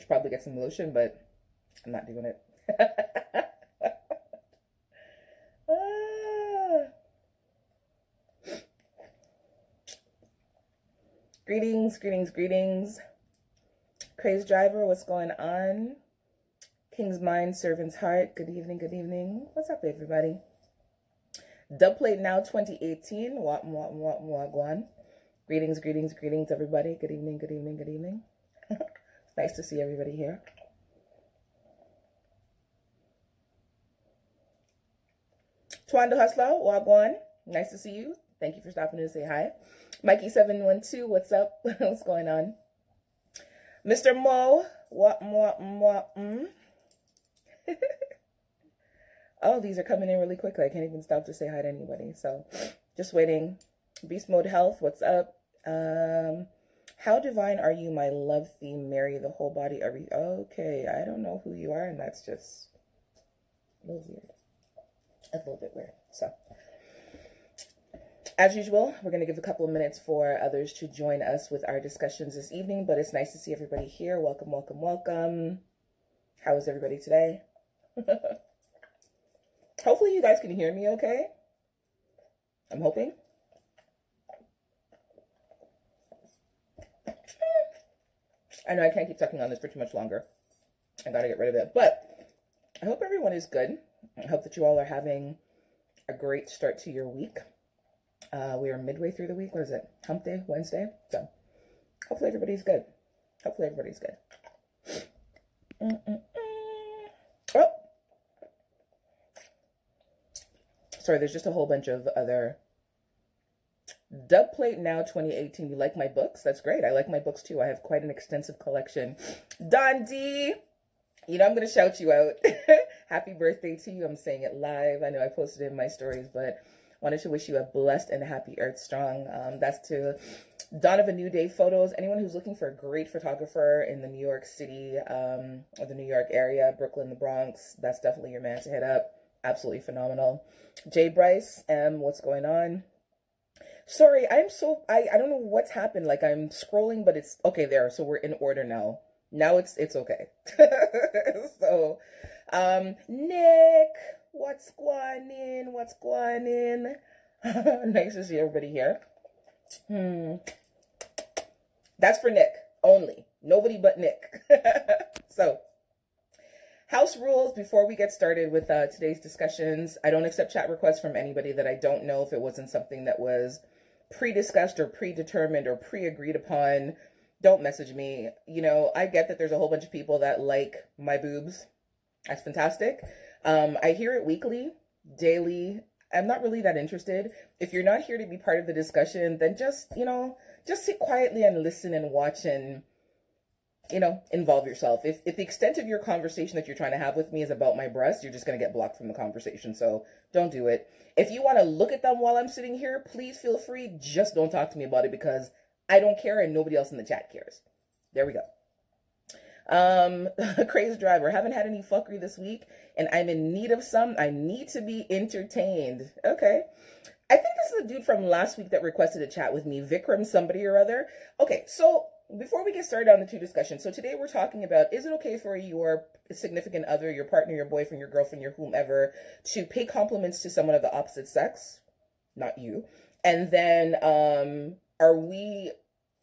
should probably get some lotion, but I'm not doing it. Ah. Greetings, greetings, greetings. Crazed Driver, what's going on? King's Mind, Servant's Heart, good evening, good evening. What's up, everybody? Dubplate Now 2018, wagwan. Greetings, greetings, greetings, everybody. Good evening, good evening, good evening. Nice to see everybody here. Twanda Hustler, wagwan. Nice to see you. Thank you for stopping in to say hi. Mikey712, what's up? What's going on? Mr. Mo, Oh, these are coming in really quickly. I can't even stop to say hi to anybody. So, just waiting. Beast Mode Health, what's up? How divine are you, my love theme, Mary, the whole body, every... Okay, I don't know who you are, and that's just a little weird. A little bit weird. So, as usual, we're going to give a couple of minutes for others to join us with our discussions this evening, but it's nice to see everybody here. Welcome, welcome, welcome. How is everybody today? Hopefully you guys can hear me okay. I'm hoping. I know I can't keep talking on this for too much longer. I gotta get rid of it. But I hope everyone is good. I hope that you all are having a great start to your week. We are midway through the week. What is it? Hump Day, Wednesday. So hopefully everybody's good. Hopefully everybody's good. Oh, sorry, there's just a whole bunch of other... Dubplate Now 2018. You like my books? That's great. I like my books too. I have quite an extensive collection. Don D, you know I'm going to shout you out. Happy birthday to you. I'm saying it live. I know I posted it in my stories, but wanted to wish you a blessed and happy Earth Strong. That's to Dawn of a New Day Photos. Anyone who's looking for a great photographer in the New York City or the New York area, Brooklyn, the Bronx, that's definitely your man to hit up. Absolutely phenomenal. Jay Bryce, what's going on? Sorry, I don't know what's happened. Like, I'm scrolling, but it's okay there. So we're in order now. Now it's okay. So, Nick, what's going in? What's going in? Nice to see everybody here. That's for Nick only. Nobody but Nick. So, house rules before we get started with today's discussions. I don't accept chat requests from anybody that I don't know if it wasn't something that was pre-discussed or predetermined or pre-agreed upon. Don't message me. You know, I get that there's a whole bunch of people that like my boobs. That's fantastic. I hear it weekly, daily. I'm not really that interested. If you're not here to be part of the discussion, then just, you know, just sit quietly and listen and watch and, you know, involve yourself. If the extent of your conversation that you're trying to have with me is about my breasts, you're just going to get blocked from the conversation. So don't do it. If you want to look at them while I'm sitting here, please feel free. Just don't talk to me about it because I don't care and nobody else in the chat cares. There we go. Crazed Driver. Haven't had any fuckery this week and I'm in need of some. I need to be entertained. Okay. I think this is a dude from last week that requested a chat with me. Vikram somebody or other. Okay, so before we get started on the two discussions, so today we're talking about, is it okay for your significant other, your partner, your boyfriend, your girlfriend, your whomever, to pay compliments to someone of the opposite sex? Not you. And then, are we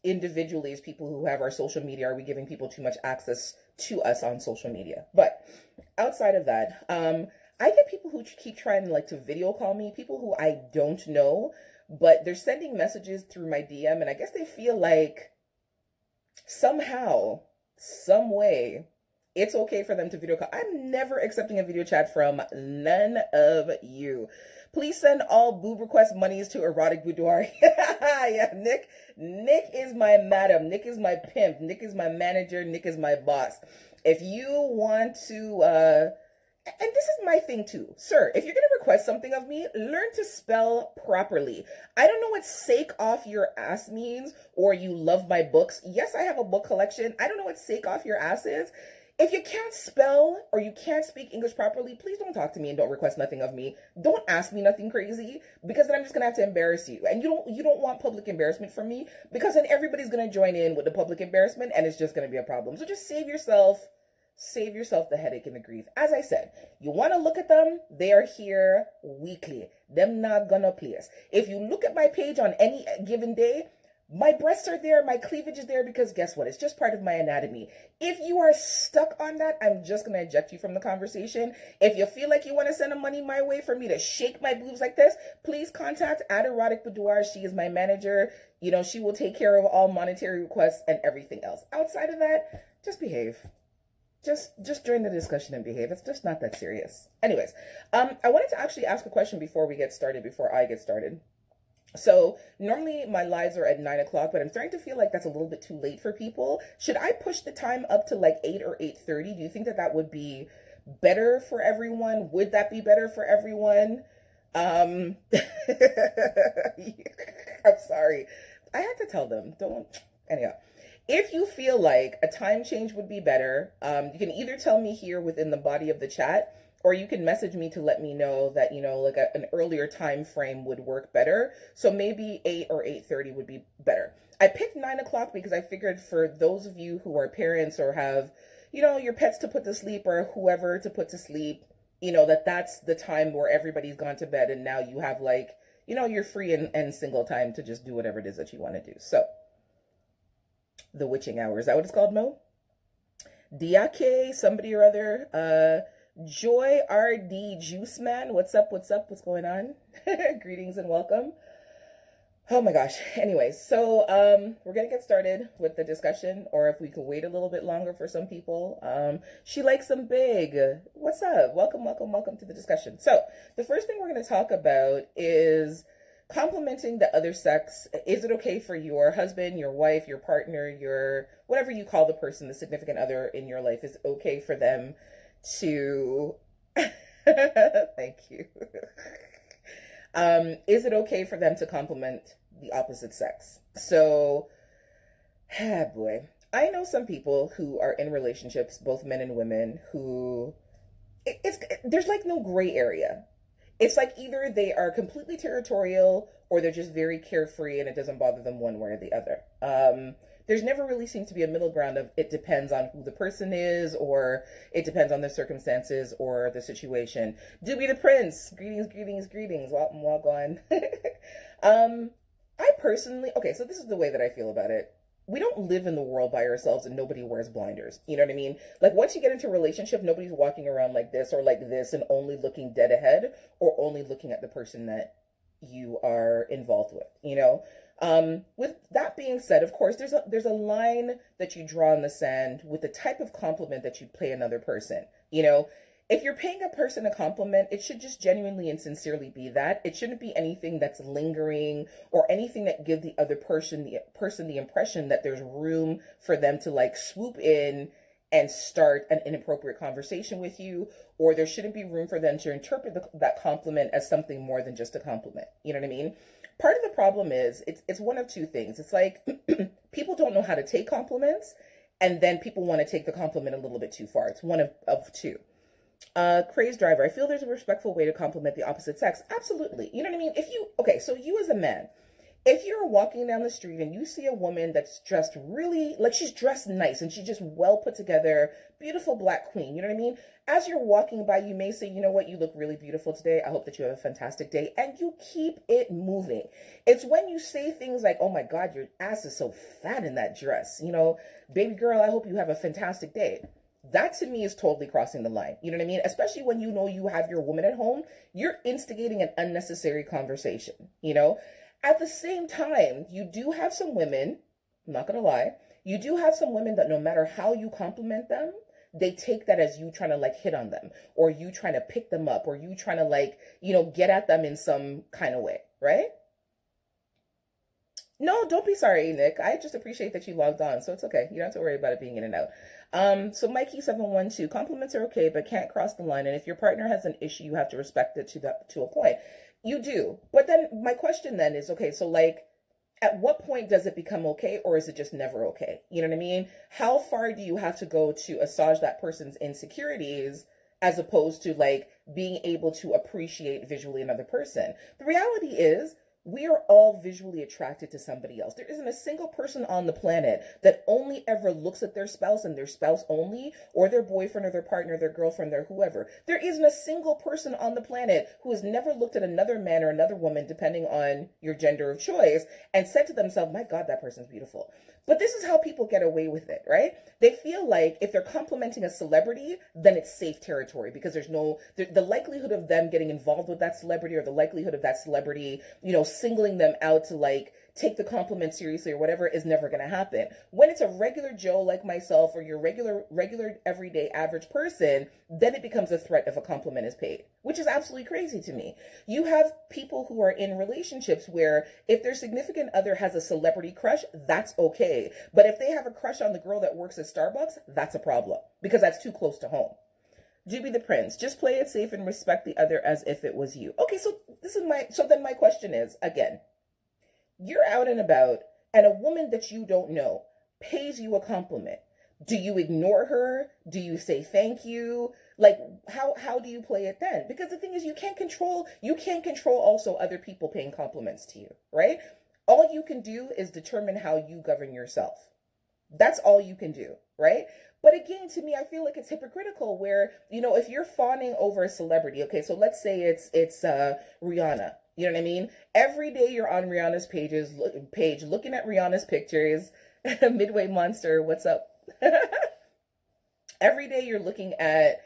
individually, as people who have our social media, are we giving people too much access to us on social media? But outside of that, I get people who keep trying like to video call me, people who I don't know, but they're sending messages through my DM, and I guess they feel like somehow, some way, it's okay for them to video call. I'm never accepting a video chat from none of you. Please send all boob request monies to Erotic Boudoir. Yeah, Nick is my madam. Nick is my pimp. Nick is my manager. Nick is my boss. If you want to, and this is my thing too, sir, if you're going to request something of me, learn to spell properly. I don't know what sake off your ass means, or you love my books. Yes, I have a book collection. I don't know what sake off your ass is. If you can't spell or you can't speak English properly, please don't talk to me and don't request nothing of me. Don't ask me nothing crazy, because then I'm just gonna have to embarrass you. And you don't want public embarrassment from me, because then everybody's gonna join in with the public embarrassment and it's just gonna be a problem. So just save yourself the headache and the grief. As I said, you want to look at them, they are here weekly. Them not gonna place. If you look at my page on any given day, my breasts are there, my cleavage is there, because guess what? It's just part of my anatomy. If you are stuck on that, I'm just going to eject you from the conversation. If you feel like you want to send money my way for me to shake my boobs like this, please contact Erotic Boudoir. She is my manager. You know, she will take care of all monetary requests and everything else. Outside of that, just behave. Just join the discussion and behave. It's just not that serious. Anyways, I wanted to actually ask a question before I get started. So normally my lives are at 9 o'clock, but I'm starting to feel like that's a little bit too late for people. Should I push the time up to like 8 or 8:30? Do you think that that would be better for everyone? Would that be better for everyone? I'm sorry. I had to tell them, anyhow. If you feel like a time change would be better, you can either tell me here within the body of the chat, or you can message me to let me know that, you know, like an earlier time frame would work better. So maybe 8 or 8:30 would be better. I picked 9 o'clock because I figured for those of you who are parents or have, you know, your pets to put to sleep or whoever to put to sleep, you know, that's the time where everybody's gone to bed and now you have, like, you know, you're free and single time to just do whatever it is that you want to do. So the witching hour, is that what it's called, Mo? Diake, somebody or other, Joy RD Juice Man, what's up? What's going on? Greetings and welcome. Oh my gosh. Anyways, so we're gonna get started with the discussion, or if we could wait a little bit longer for some people. She likes them big. What's up? Welcome to the discussion. So the first thing we're gonna talk about is complimenting the other sex. Is it okay for your husband, your wife, your partner, your whatever you call the person, the significant other in your life, is it okay for them to thank you. Is it okay for them to compliment the opposite sex? So, boy, I know some people who are in relationships, both men and women, who there's like no gray area. It's like either they are completely territorial or they're just very carefree and it doesn't bother them one way or the other. There's never really seemed to be a middle ground of it depends on who the person is, or it depends on the circumstances or the situation. Doobie the Prince, greetings. Welcome. I personally, okay, so this is the way that I feel about it. We don't live in the world by ourselves and nobody wears blinders. You know what I mean? Like once you get into a relationship, nobody's walking around like this or like this and only looking dead ahead or only looking at the person that you are involved with, you know? With that being said, of course, there's a line that you draw in the sand with the type of compliment that you pay another person. You know, if you're paying a person a compliment, it should just genuinely and sincerely be that. It shouldn't be anything that's lingering or anything that give the other person the impression that there's room for them to like swoop in and start an inappropriate conversation with you, or there shouldn't be room for them to interpret that compliment as something more than just a compliment. You know what I mean? Part of the problem is it's one of two things. It's like people don't know how to take compliments, and then people want to take the compliment a little bit too far. It's one of two. Crazed Driver, I feel there's a respectful way to compliment the opposite sex. Absolutely. You know what I mean? So you as a man, if you're walking down the street and you see a woman that's dressed really, like she's dressed nice and she's just well put together, beautiful black queen, you know what I mean? As you're walking by, you may say, you know what, you look really beautiful today. I hope that you have a fantastic day. And you keep it moving. It's when you say things like, oh my God, your ass is so fat in that dress. You know, baby girl, I hope you have a fantastic day. That to me is totally crossing the line. You know what I mean? Especially when you know you have your woman at home, you're instigating an unnecessary conversation, you know? At the same time, you do have some women, I'm not going to lie, you do have some women that no matter how you compliment them, they take that as you trying to like hit on them, or you trying to pick them up, or you trying to like, you know, get at them in some kind of way, right? No, don't be sorry, Nick. I just appreciate that you logged on, so it's okay. You don't have to worry about it being in and out. So Mikey712, compliments are okay, but can't cross the line. And if your partner has an issue, you have to respect it to a point. You do. But then my question then is, okay, so like, At what point does it become okay, or is it just never okay? You know what I mean? How far do you have to go to assuage that person's insecurities as opposed to like being able to appreciate visually another person? The reality is, we are all visually attracted to somebody else. There isn't a single person on the planet that only ever looks at their spouse and their spouse only, or their boyfriend or their partner, their girlfriend, their whoever. There isn't a single person on the planet who has never looked at another man or another woman, depending on your gender of choice, and said to themselves, my God, that person's beautiful. But this is how people get away with it, right? They feel like if they're complimenting a celebrity, then it's safe territory because there's no, the likelihood of them getting involved with that celebrity, or the likelihood of that celebrity, singling them out to like take the compliment seriously or whatever, is never going to happen. When it's a regular Joe like myself, or your regular everyday average person, then it becomes a threat if a compliment is paid, which is absolutely crazy to me. You have people who are in relationships where if their significant other has a celebrity crush, that's okay. But if they have a crush on the girl that works at Starbucks, that's a problem because that's too close to home. Juby the Prince, just play it safe and respect the other as if it was you. Okay, so then my question is, again, you're out and about and a woman that you don't know pays you a compliment. Do you ignore her? Do you say thank you? Like, how do you play it then? Because the thing is, you can't control also other people paying compliments to you, right? All you can do is determine how you govern yourself. That's all you can do, right? But again, to me, I feel like it's hypocritical where, if you're fawning over a celebrity, okay, so let's say it's Rihanna, you know what I mean? Every day you're on Rihanna's page looking at Rihanna's pictures. Midway Monster, what's up? Every day you're looking at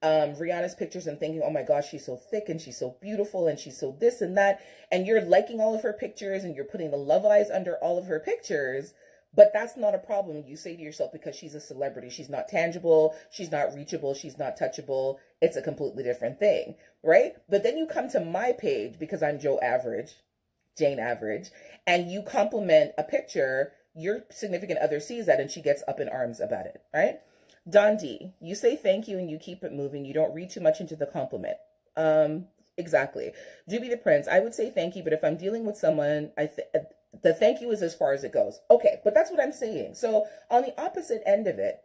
Rihanna's pictures and thinking, oh my gosh, she's so thick and she's so beautiful and she's so this and that. And you're liking all of her pictures and you're putting the love eyes under all of her pictures. But that's not a problem, you say to yourself, because she's a celebrity. She's not tangible. She's not reachable. She's not touchable. It's a completely different thing, right? But then you come to my page because I'm Jane Average, and you compliment a picture, your significant other sees that and she gets up in arms about it, right? Don D, you say thank you and you keep it moving. You don't read too much into the compliment. Exactly. Juby the Prince, I would say thank you, but if I'm dealing with someone, the thank you is as far as it goes. Okay, but that's what I'm saying. So on the opposite end of it,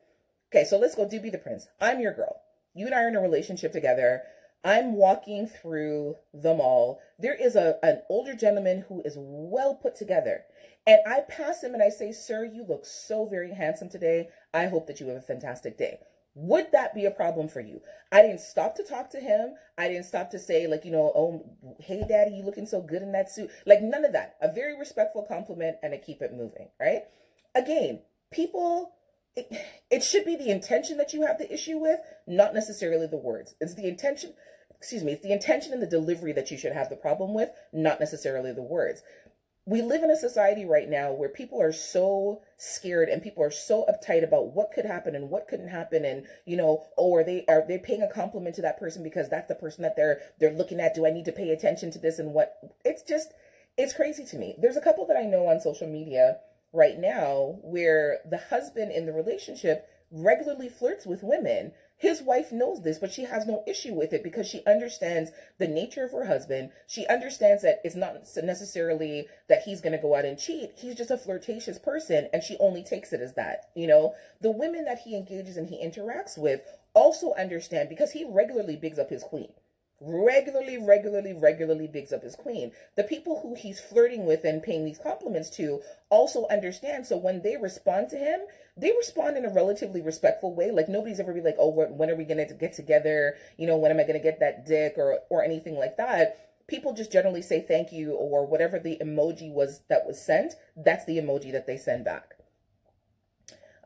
okay, so let's go Doobie the Prince. I'm your girl. You and I are in a relationship together. I'm walking through the mall. There is an older gentleman who is well put together. And I pass him and I say, sir, you look so very handsome today. I hope that you have a fantastic day. Would that be a problem for you? I didn't stop to talk to him. I didn't stop to say like, oh, hey daddy, you looking so good in that suit. Like none of that. A very respectful compliment and a keep it moving, right? Again, people, it should be the intention that you have the issue with, not necessarily the words. It's the intention and the delivery that you should have the problem with, not necessarily the words. We live in a society right now where people are so scared and people are so uptight about what could happen and what couldn't happen. And, are they paying a compliment to that person because that's the person that they're looking at? Do I need to pay attention to this and what? It's crazy to me. There's a couple that I know on social media right now where the husband in the relationship regularly flirts with women. His wife knows this, but she has no issue with it because she understands the nature of her husband. She understands that it's not necessarily that he's going to go out and cheat. He's just a flirtatious person, and she only takes it as that. The women that he engages and he interacts with also understand because he regularly bigs up his queen. Regularly bigs up his queen. The people who he's flirting with and paying these compliments to also understand. So when they respond to him, they respond in a relatively respectful way. Like nobody's ever be like, oh, when are we going to get together? When am I going to get that dick or anything like that? People just generally say thank you or whatever the emoji was that was sent. That's the emoji that they send back.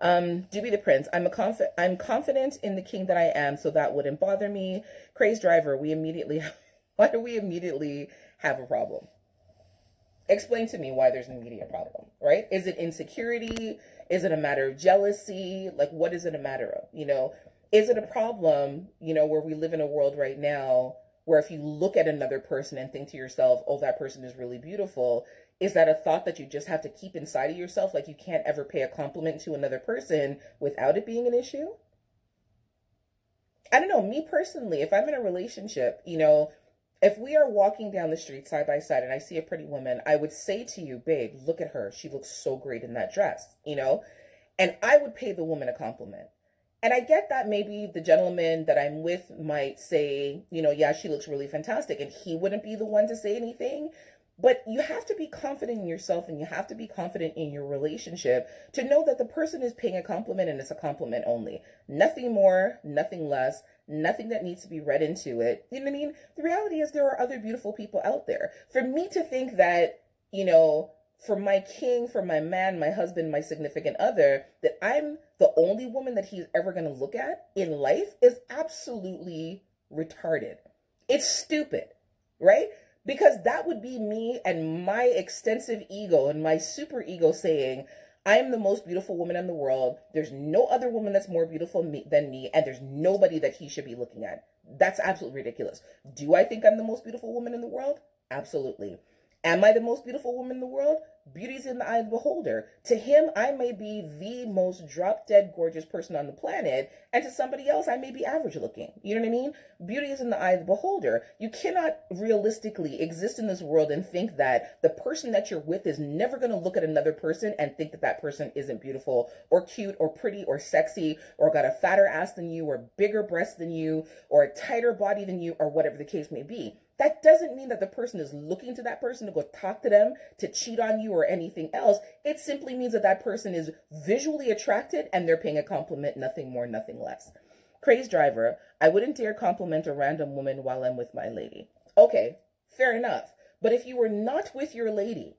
Doobie the Prince, I'm confident in the king that I am, so that wouldn't bother me. Craze Driver, why do we immediately have a problem? Explain to me why there's an immediate problem, right? Is it insecurity? Is it a matter of jealousy? Like, what is it a matter of? Is it a problem, where we live in a world right now where if you look at another person and think to yourself, oh, that person is really beautiful, is that a thought that you just have to keep inside of yourself? Like you can't ever pay a compliment to another person without it being an issue? I don't know. Me personally, if I'm in a relationship, If we are walking down the street side by side and I see a pretty woman, I would say to you, babe, look at her. She looks so great in that dress, you know? And I would pay the woman a compliment. And I get that maybe the gentleman that I'm with might say, you know, yeah, she looks really fantastic. And he wouldn't be the one to say anything. But you have to be confident in yourself and you have to be confident in your relationship to know that the person is paying a compliment and it's a compliment only. Nothing more, nothing less, nothing that needs to be read into it. You know what I mean? The reality is there are other beautiful people out there. For me to think that, you know, for my king, for my man, my husband, my significant other, that I'm the only woman that he's ever going to look at in life is absolutely retarded. It's stupid, right? Because that would be me and my extensive ego and my super ego saying, I am the most beautiful woman in the world. There's no other woman that's more beautiful than me, and there's nobody that he should be looking at. That's absolutely ridiculous. Do I think I'm the most beautiful woman in the world? Absolutely. Am I the most beautiful woman in the world? Beauty's in the eye of the beholder. To him, I may be the most drop-dead gorgeous person on the planet, and to somebody else, I may be average looking. You know what I mean? Beauty is in the eye of the beholder. You cannot realistically exist in this world and think that the person that you're with is never going to look at another person and think that that person isn't beautiful or cute or pretty or sexy or got a fatter ass than you or bigger breasts than you or a tighter body than you or whatever the case may be. That doesn't mean that the person is looking to that person to go talk to them, to cheat on you or anything else. It simply means that that person is visually attracted and they're paying a compliment, nothing more, nothing less. Craze driver, I wouldn't dare compliment a random woman while I'm with my lady. Okay, fair enough. But if you were not with your lady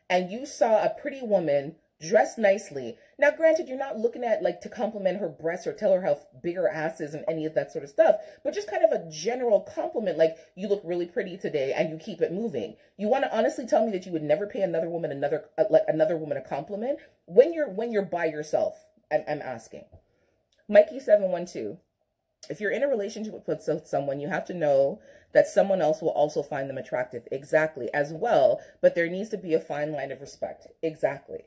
and you saw a pretty woman dressed nicely, now granted, you're not looking at like to compliment her breasts or tell her how big her ass is and any of that sort of stuff, but just kind of a general compliment, like you look really pretty today, and you keep it moving. You want to honestly tell me that you would never pay another woman another woman a compliment when you're by yourself? I'm asking. Mikey712. If you're in a relationship with someone, you have to know that someone else will also find them attractive. Exactly, as well, but there needs to be a fine line of respect. Exactly.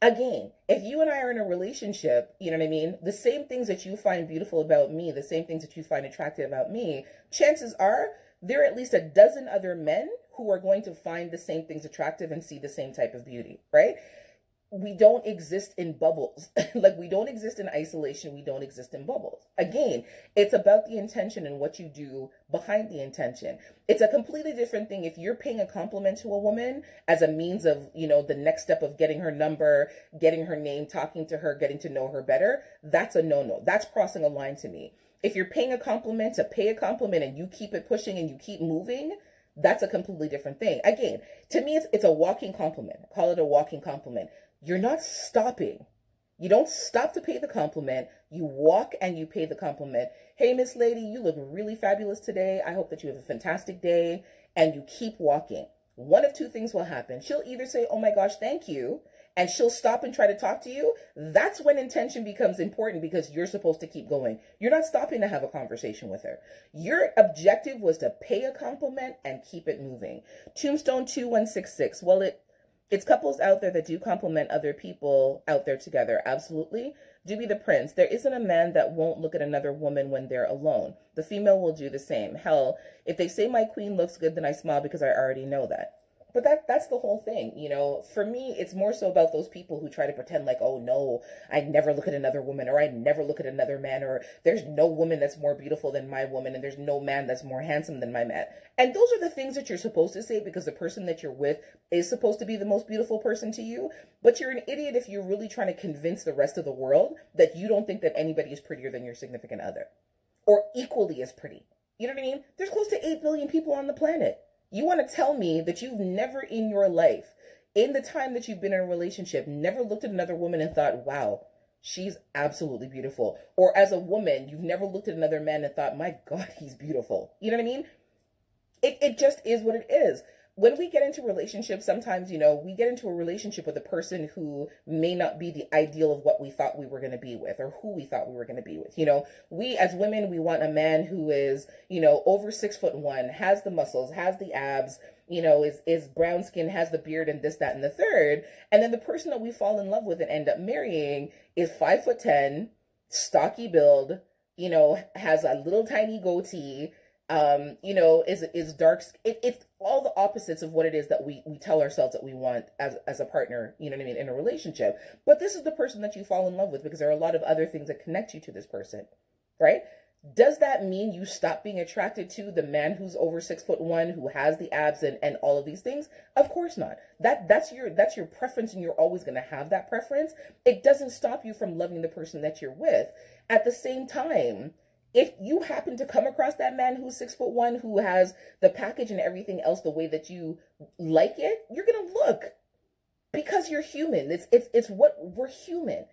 Again, if you and I are in a relationship, you know what I mean? The same things that you find beautiful about me, the same things that you find attractive about me, chances are there are at least a dozen other men who are going to find the same things attractive and see the same type of beauty, right? We don't exist in bubbles. Like, we don't exist in isolation. We don't exist in bubbles. Again, it's about the intention and what you do behind the intention. It's a completely different thing if you're paying a compliment to a woman as a means of, you know, the next step of getting her number, getting her name, talking to her, getting to know her better. That's a no-no. That's crossing a line to me. If you're paying a compliment to pay a compliment and you keep it pushing and you keep moving, that's a completely different thing. Again, to me, it's a walking compliment. Call it a walking compliment. You're not stopping. You don't stop to pay the compliment. You walk and you pay the compliment. Hey, Miss Lady, you look really fabulous today. I hope that you have a fantastic day. And you keep walking. One of two things will happen. She'll either say, oh my gosh, thank you, and she'll stop and try to talk to you. That's when intention becomes important because you're supposed to keep going. You're not stopping to have a conversation with her. Your objective was to pay a compliment and keep it moving. Tombstone 2166. Well, it's couples out there that do compliment other people out there together. Absolutely. Do be the prince. There isn't a man that won't look at another woman when they're alone. The female will do the same. Hell, if they say my queen looks good, then I smile because I already know that. But that's the whole thing, you know. For me, it's more so about those people who try to pretend like, oh no, I'd never look at another woman, or I'd never look at another man, or there's no woman that's more beautiful than my woman, and there's no man that's more handsome than my man. And those are the things that you're supposed to say because the person that you're with is supposed to be the most beautiful person to you. But you're an idiot if you're really trying to convince the rest of the world that you don't think that anybody is prettier than your significant other, or equally as pretty. You know what I mean? There's close to 8 billion people on the planet. You want to tell me that you've never in your life, in the time that you've been in a relationship, never looked at another woman and thought, wow, she's absolutely beautiful. Or as a woman, you've never looked at another man and thought, my God, he's beautiful. You know what I mean? It just is what it is. When we get into relationships, sometimes, you know, we get into a relationship with a person who may not be the ideal of what we thought we were going to be with or who we thought we were going to be with. You know, we as women, we want a man who is, you know, over 6'1", has the muscles, has the abs, you know, is brown skin, has the beard and this, that, and the third. And then the person that we fall in love with and end up marrying is 5'10", stocky build, you know, has a little tiny goatee, you know, is dark. It's all the opposites of what it is that we tell ourselves that we want as a partner, you know what I mean, in a relationship. But this is the person that you fall in love with because there are a lot of other things that connect you to this person, right? Does that mean you stop being attracted to the man who's over 6'1", who has the abs and all of these things? Of course not. That's your preference, and you're always going to have that preference. It doesn't stop you from loving the person that you're with. At the same time, if you happen to come across that man who's 6'1", who has the package and everything else the way that you like it, you're gonna look, because you're human. It's what we're human.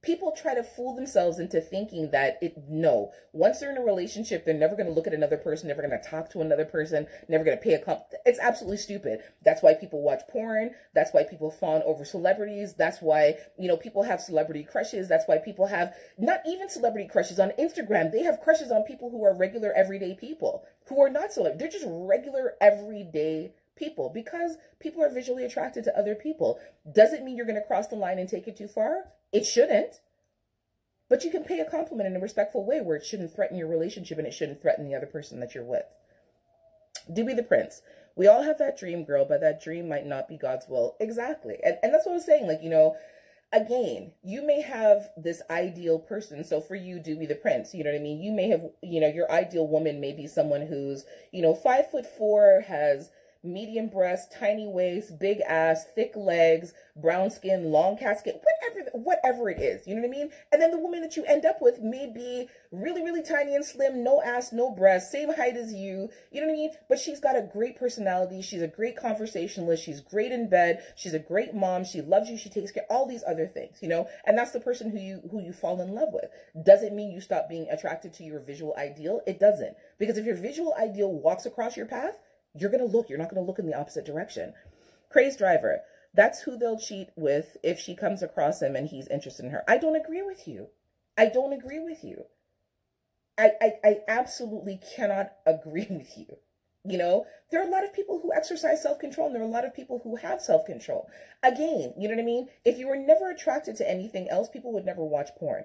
People try to fool themselves into thinking that no, once they're in a relationship, they're never going to look at another person, never going to talk to another person, never going to pay a It's absolutely stupid. That's why people watch porn. That's why people fawn over celebrities. That's why, you know, people have celebrity crushes. That's why people have not even celebrity crushes on Instagram. They have crushes on people who are regular, everyday people who are not celebrities. They're just regular, everyday people because people are visually attracted to other people. Does it mean you're going to cross the line and take it too far? It shouldn't. But you can pay a compliment in a respectful way where it shouldn't threaten your relationship and it shouldn't threaten the other person that you're with. Doobie the Prince. We all have that dream, girl, but that dream might not be God's will. Exactly. And that's what I was saying. Like, you know, again, you may have this ideal person. So for you, Doobie the Prince, you know what I mean? You may have, you know, your ideal woman may be someone who's, you know, 5'4", has medium breasts, tiny waist, big ass, thick legs, brown skin, long casket, whatever it is, you know what I mean? And then the woman that you end up with may be really, really tiny and slim, no ass, no breasts, same height as you know what I mean? But she's got a great personality, she's a great conversationalist, she's great in bed, she's a great mom, she loves you, she takes care, all these other things, you know? And that's the person who you fall in love with. Does it mean you stop being attracted to your visual ideal? It doesn't. Because if your visual ideal walks across your path, you're going to look. You're not going to look in the opposite direction. Crazed driver. That's who they'll cheat with if she comes across him and he's interested in her. I don't agree with you. I don't agree with you. I absolutely cannot agree with you. You know, there are a lot of people who exercise self-control and there are a lot of people who have self-control. Again, you know what I mean? If you were never attracted to anything else, people would never watch porn.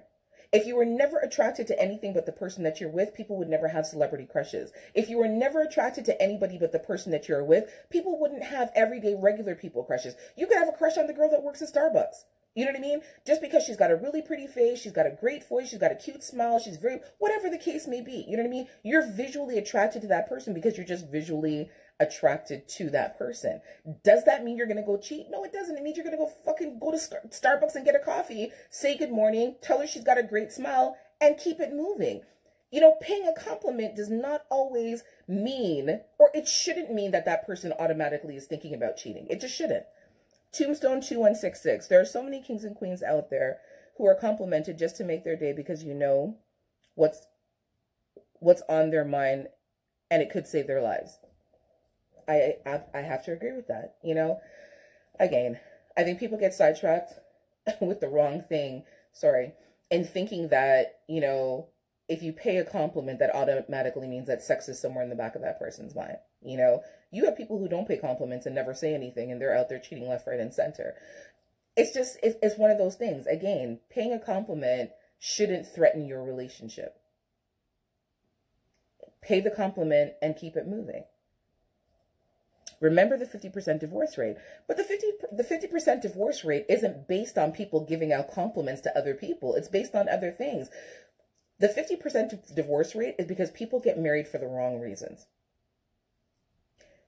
If you were never attracted to anything but the person that you're with, people would never have celebrity crushes. If you were never attracted to anybody but the person that you're with, people wouldn't have everyday regular people crushes. You could have a crush on the girl that works at Starbucks. You know what I mean? Just because she's got a really pretty face, she's got a great voice, she's got a cute smile, she's very, whatever the case may be. You know what I mean? You're visually attracted to that person because you're just visually attracted to that person. Does that mean you're going to go cheat? No, it doesn't. It means you're going to go fucking go to Starbucks and get a coffee, say good morning, tell her she's got a great smile, and keep it moving. You know, paying a compliment does not always mean, or it shouldn't mean that that person automatically is thinking about cheating. It just shouldn't. Tombstone 2166. There are so many kings and queens out there who are complimented just to make their day because you know what's on their mind and it could save their lives. I have to agree with that. You know, again, I think people get sidetracked with the wrong thing. And thinking that, you know, if you pay a compliment, that automatically means that sex is somewhere in the back of that person's mind. You know, you have people who don't pay compliments and never say anything, and they're out there cheating left, right, and center. It's just, it's one of those things. Again, paying a compliment shouldn't threaten your relationship. Pay the compliment and keep it moving. Remember the 50% divorce rate. But the 50% divorce rate isn't based on people giving out compliments to other people. It's based on other things. The 50% divorce rate is because people get married for the wrong reasons.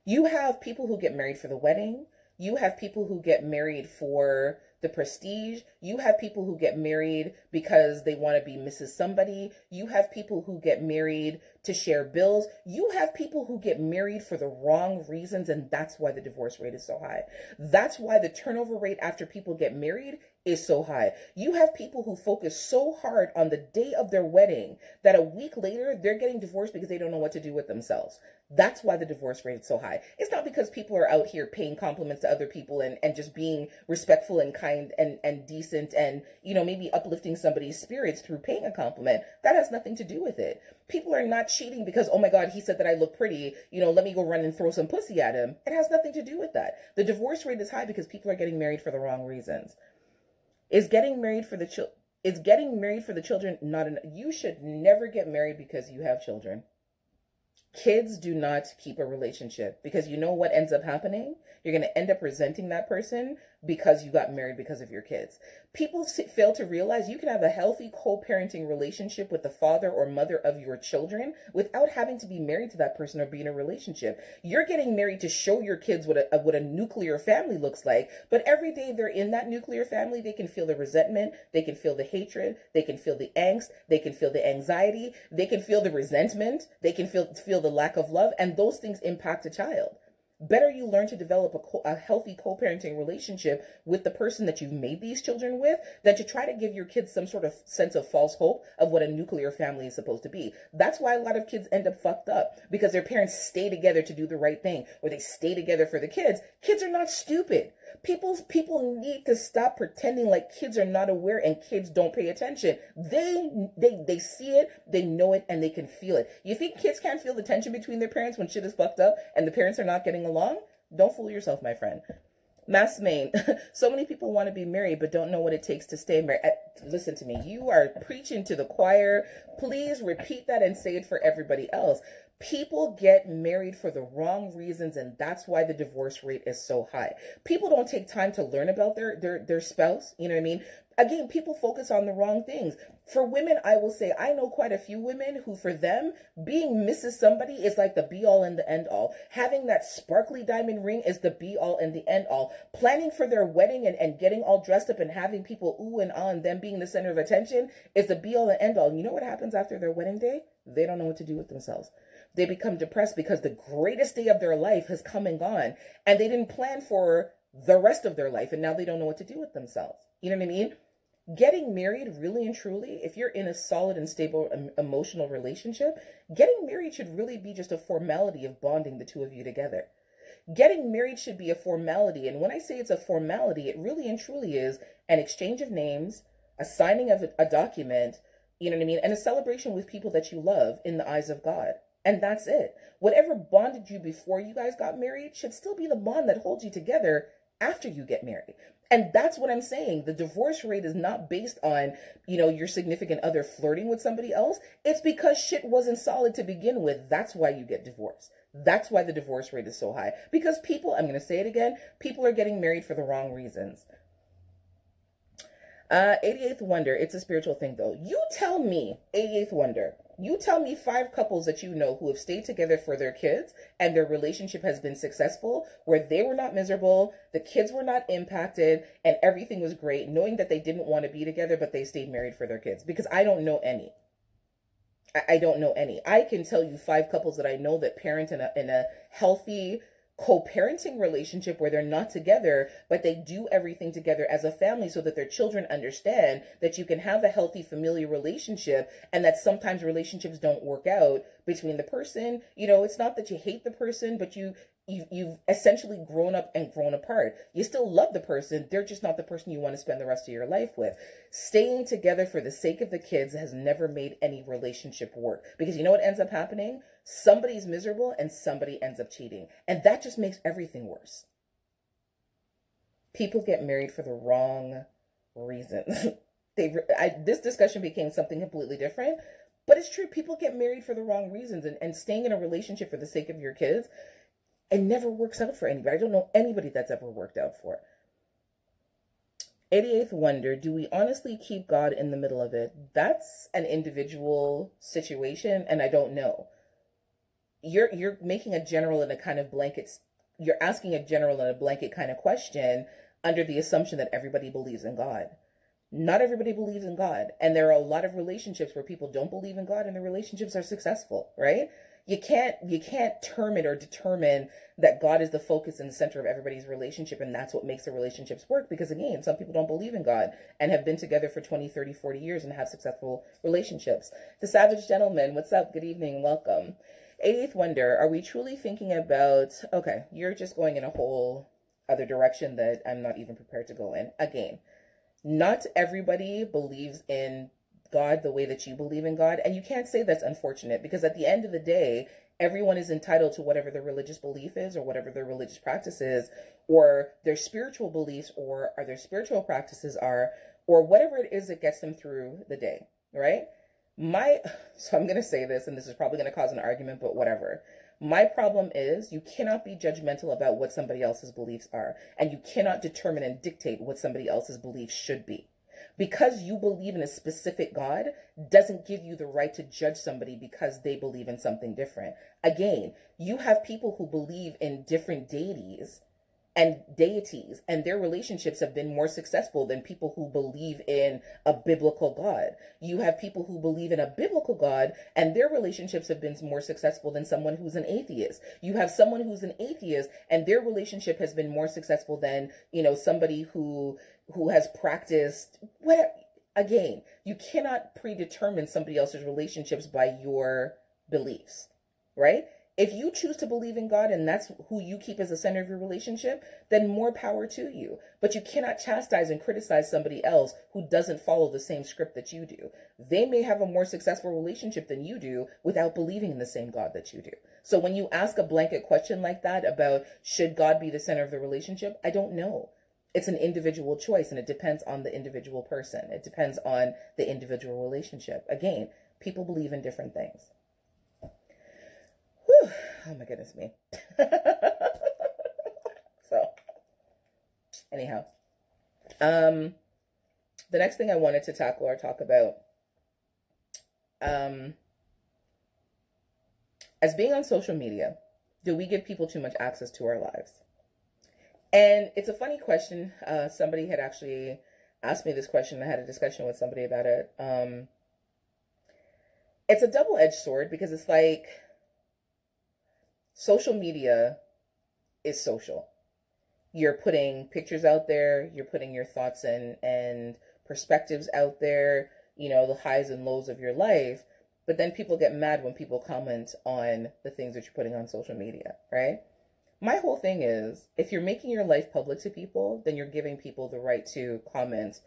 You have people who get married for the wedding. You have people who get married for the prestige. You have people who get married because they want to be Mrs. Somebody. You have people who get married to share bills. You have people who get married for the wrong reasons, and that's why the divorce rate is so high. That's why the turnover rate after people get married is so high. You have people who focus so hard on the day of their wedding that a week later they're getting divorced because they don't know what to do with themselves. That's why the divorce rate is so high. It's not because people are out here paying compliments to other people and just being respectful and kind and decent and, you know, maybe uplifting somebody's spirits through paying a compliment. That has nothing to do with it. People are not cheating because, oh my God, he said that I look pretty, you know, let me go run and throw some pussy at him. It has nothing to do with that. The divorce rate is high because people are getting married for the wrong reasons. Is getting married for the children not enough? You should never get married because you have children. Kids do not keep a relationship, because you know what ends up happening? You're going to end up resenting that person because you got married because of your kids. People fail to realize you can have a healthy co-parenting relationship with the father or mother of your children without having to be married to that person or be in a relationship. You're getting married to show your kids what a nuclear family looks like, but every day they're in that nuclear family, they can feel the resentment, they can feel the hatred, they can feel the angst, they can feel the anxiety, they can feel the resentment, they can feel the lack of love, and those things impact a child. Better you learn to develop a healthy co-parenting relationship with the person that you've made these children with than to try to give your kids some sort of sense of false hope of what a nuclear family is supposed to be. That's why a lot of kids end up fucked up, because their parents stay together to do the right thing, or they stay together for the kids. Kids are not stupid. People need to stop pretending like kids are not aware and kids don't pay attention. They see it, they know it, and they can feel it. You think kids can't feel the tension between their parents when shit is fucked up and the parents are not getting along? Don't fool yourself, my friend. Mass Main. So many people want to be married but don't know what it takes to stay married. Listen to me. You are preaching to the choir. Please repeat that and say it for everybody else. People get married for the wrong reasons, and that's why the divorce rate is so high. People don't take time to learn about their spouse. You know what I mean? Again, people focus on the wrong things. For women, I will say, I know quite a few women who, for them, being Mrs. Somebody is like the be-all and the end-all. Having that sparkly diamond ring is the be-all and the end-all. Planning for their wedding and getting all dressed up and having people ooh and ah and them being the center of attention is the be-all and end-all. And you know what happens after their wedding day? They don't know what to do with themselves. They become depressed because the greatest day of their life has come and gone, and they didn't plan for the rest of their life, and now they don't know what to do with themselves. You know what I mean? Getting married, really and truly, if you're in a solid and stable emotional relationship, getting married should really be just a formality of bonding the two of you together. Getting married should be a formality, and when I say it's a formality, it really and truly is an exchange of names, a signing of a document, you know what I mean, and a celebration with people that you love in the eyes of God. And that's it. Whatever bonded you before you guys got married should still be the bond that holds you together after you get married. And that's what I'm saying. The divorce rate is not based on, your significant other flirting with somebody else. It's because shit wasn't solid to begin with. That's why you get divorced. That's why the divorce rate is so high. Because people, I'm going to say it again, people are getting married for the wrong reasons. 88th Wonder, it's a spiritual thing though. You tell me, 88th Wonder, you tell me 5 couples that you know who have stayed together for their kids and their relationship has been successful, where they were not miserable, the kids were not impacted, and everything was great, knowing that they didn't want to be together, but they stayed married for their kids. Because I don't know any. I don't know any. I can tell you 5 couples that I know that parent in a healthy co-parenting relationship where they're not together, but they do everything together as a family so that their children understand that you can have a healthy familial relationship, and that sometimes relationships don't work out between the person. It's not that you hate the person, but you've essentially grown up and grown apart. You still love the person. They're just not the person you want to spend the rest of your life with. Staying together for the sake of the kids has never made any relationship work, because you know what ends up happening? Somebody's miserable and somebody ends up cheating. And that just makes everything worse. People get married for the wrong reasons. This discussion became something completely different, but it's true. People get married for the wrong reasons, and staying in a relationship for the sake of your kids, it never works out for anybody. I don't know anybody that's ever worked out for. 88th Wonder, do we honestly keep God in the middle of it? That's an individual situation, and I don't know. You're making a general and a kind of blanket, you're asking a general and a blanket kind of question under the assumption that everybody believes in God. Not everybody believes in God. And there are a lot of relationships where people don't believe in God and the relationships are successful, right? You can't term it or determine that God is the focus and the center of everybody's relationship, and that's what makes the relationships work, because again, some people don't believe in God and have been together for 20, 30, 40 years and have successful relationships. The Savage Gentleman, what's up? Good evening. Welcome. 88th Wonder, are we truly thinking about, okay, you're just going in a whole other direction that I'm not even prepared to go in. Again, not everybody believes in God the way that you believe in God, and you can't say that's unfortunate, because at the end of the day, everyone is entitled to whatever their religious belief is, or whatever their religious practice is, or their spiritual beliefs, or their spiritual practices are, or whatever it is that gets them through the day, right? So I'm going to say this, and this is probably going to cause an argument, but whatever. My problem is you cannot be judgmental about what somebody else's beliefs are, and you cannot determine and dictate what somebody else's beliefs should be. Because you believe in a specific God doesn't give you the right to judge somebody because they believe in something different. Again, you have people who believe in different deities, and their relationships have been more successful than people who believe in a biblical God. You have people who believe in a biblical God and their relationships have been more successful than someone who's an atheist. You have someone who's an atheist and their relationship has been more successful than, somebody who has practiced whatever. Again, you cannot predetermine somebody else's relationships by your beliefs, right? If you choose to believe in God and that's who you keep as the center of your relationship, then more power to you. But you cannot chastise and criticize somebody else who doesn't follow the same script that you do. They may have a more successful relationship than you do without believing in the same God that you do. So when you ask a blanket question like that about should God be the center of the relationship, I don't know. It's an individual choice and it depends on the individual person. It depends on the individual relationship. Again, people believe in different things. Whew. Oh my goodness me. So, anyhow, the next thing I wanted to tackle or talk about, as being on social media, do we give people too much access to our lives? And it's a funny question. Somebody had actually asked me this question. I had a discussion with somebody about it. It's a double-edged sword because it's like social media is social. You're putting pictures out there. You're putting your thoughts and perspectives out there, the highs and lows of your life. But then people get mad when people comment on the things that you're putting on social media, right? My whole thing is, if you're making your life public to people, then you're giving people the right to comment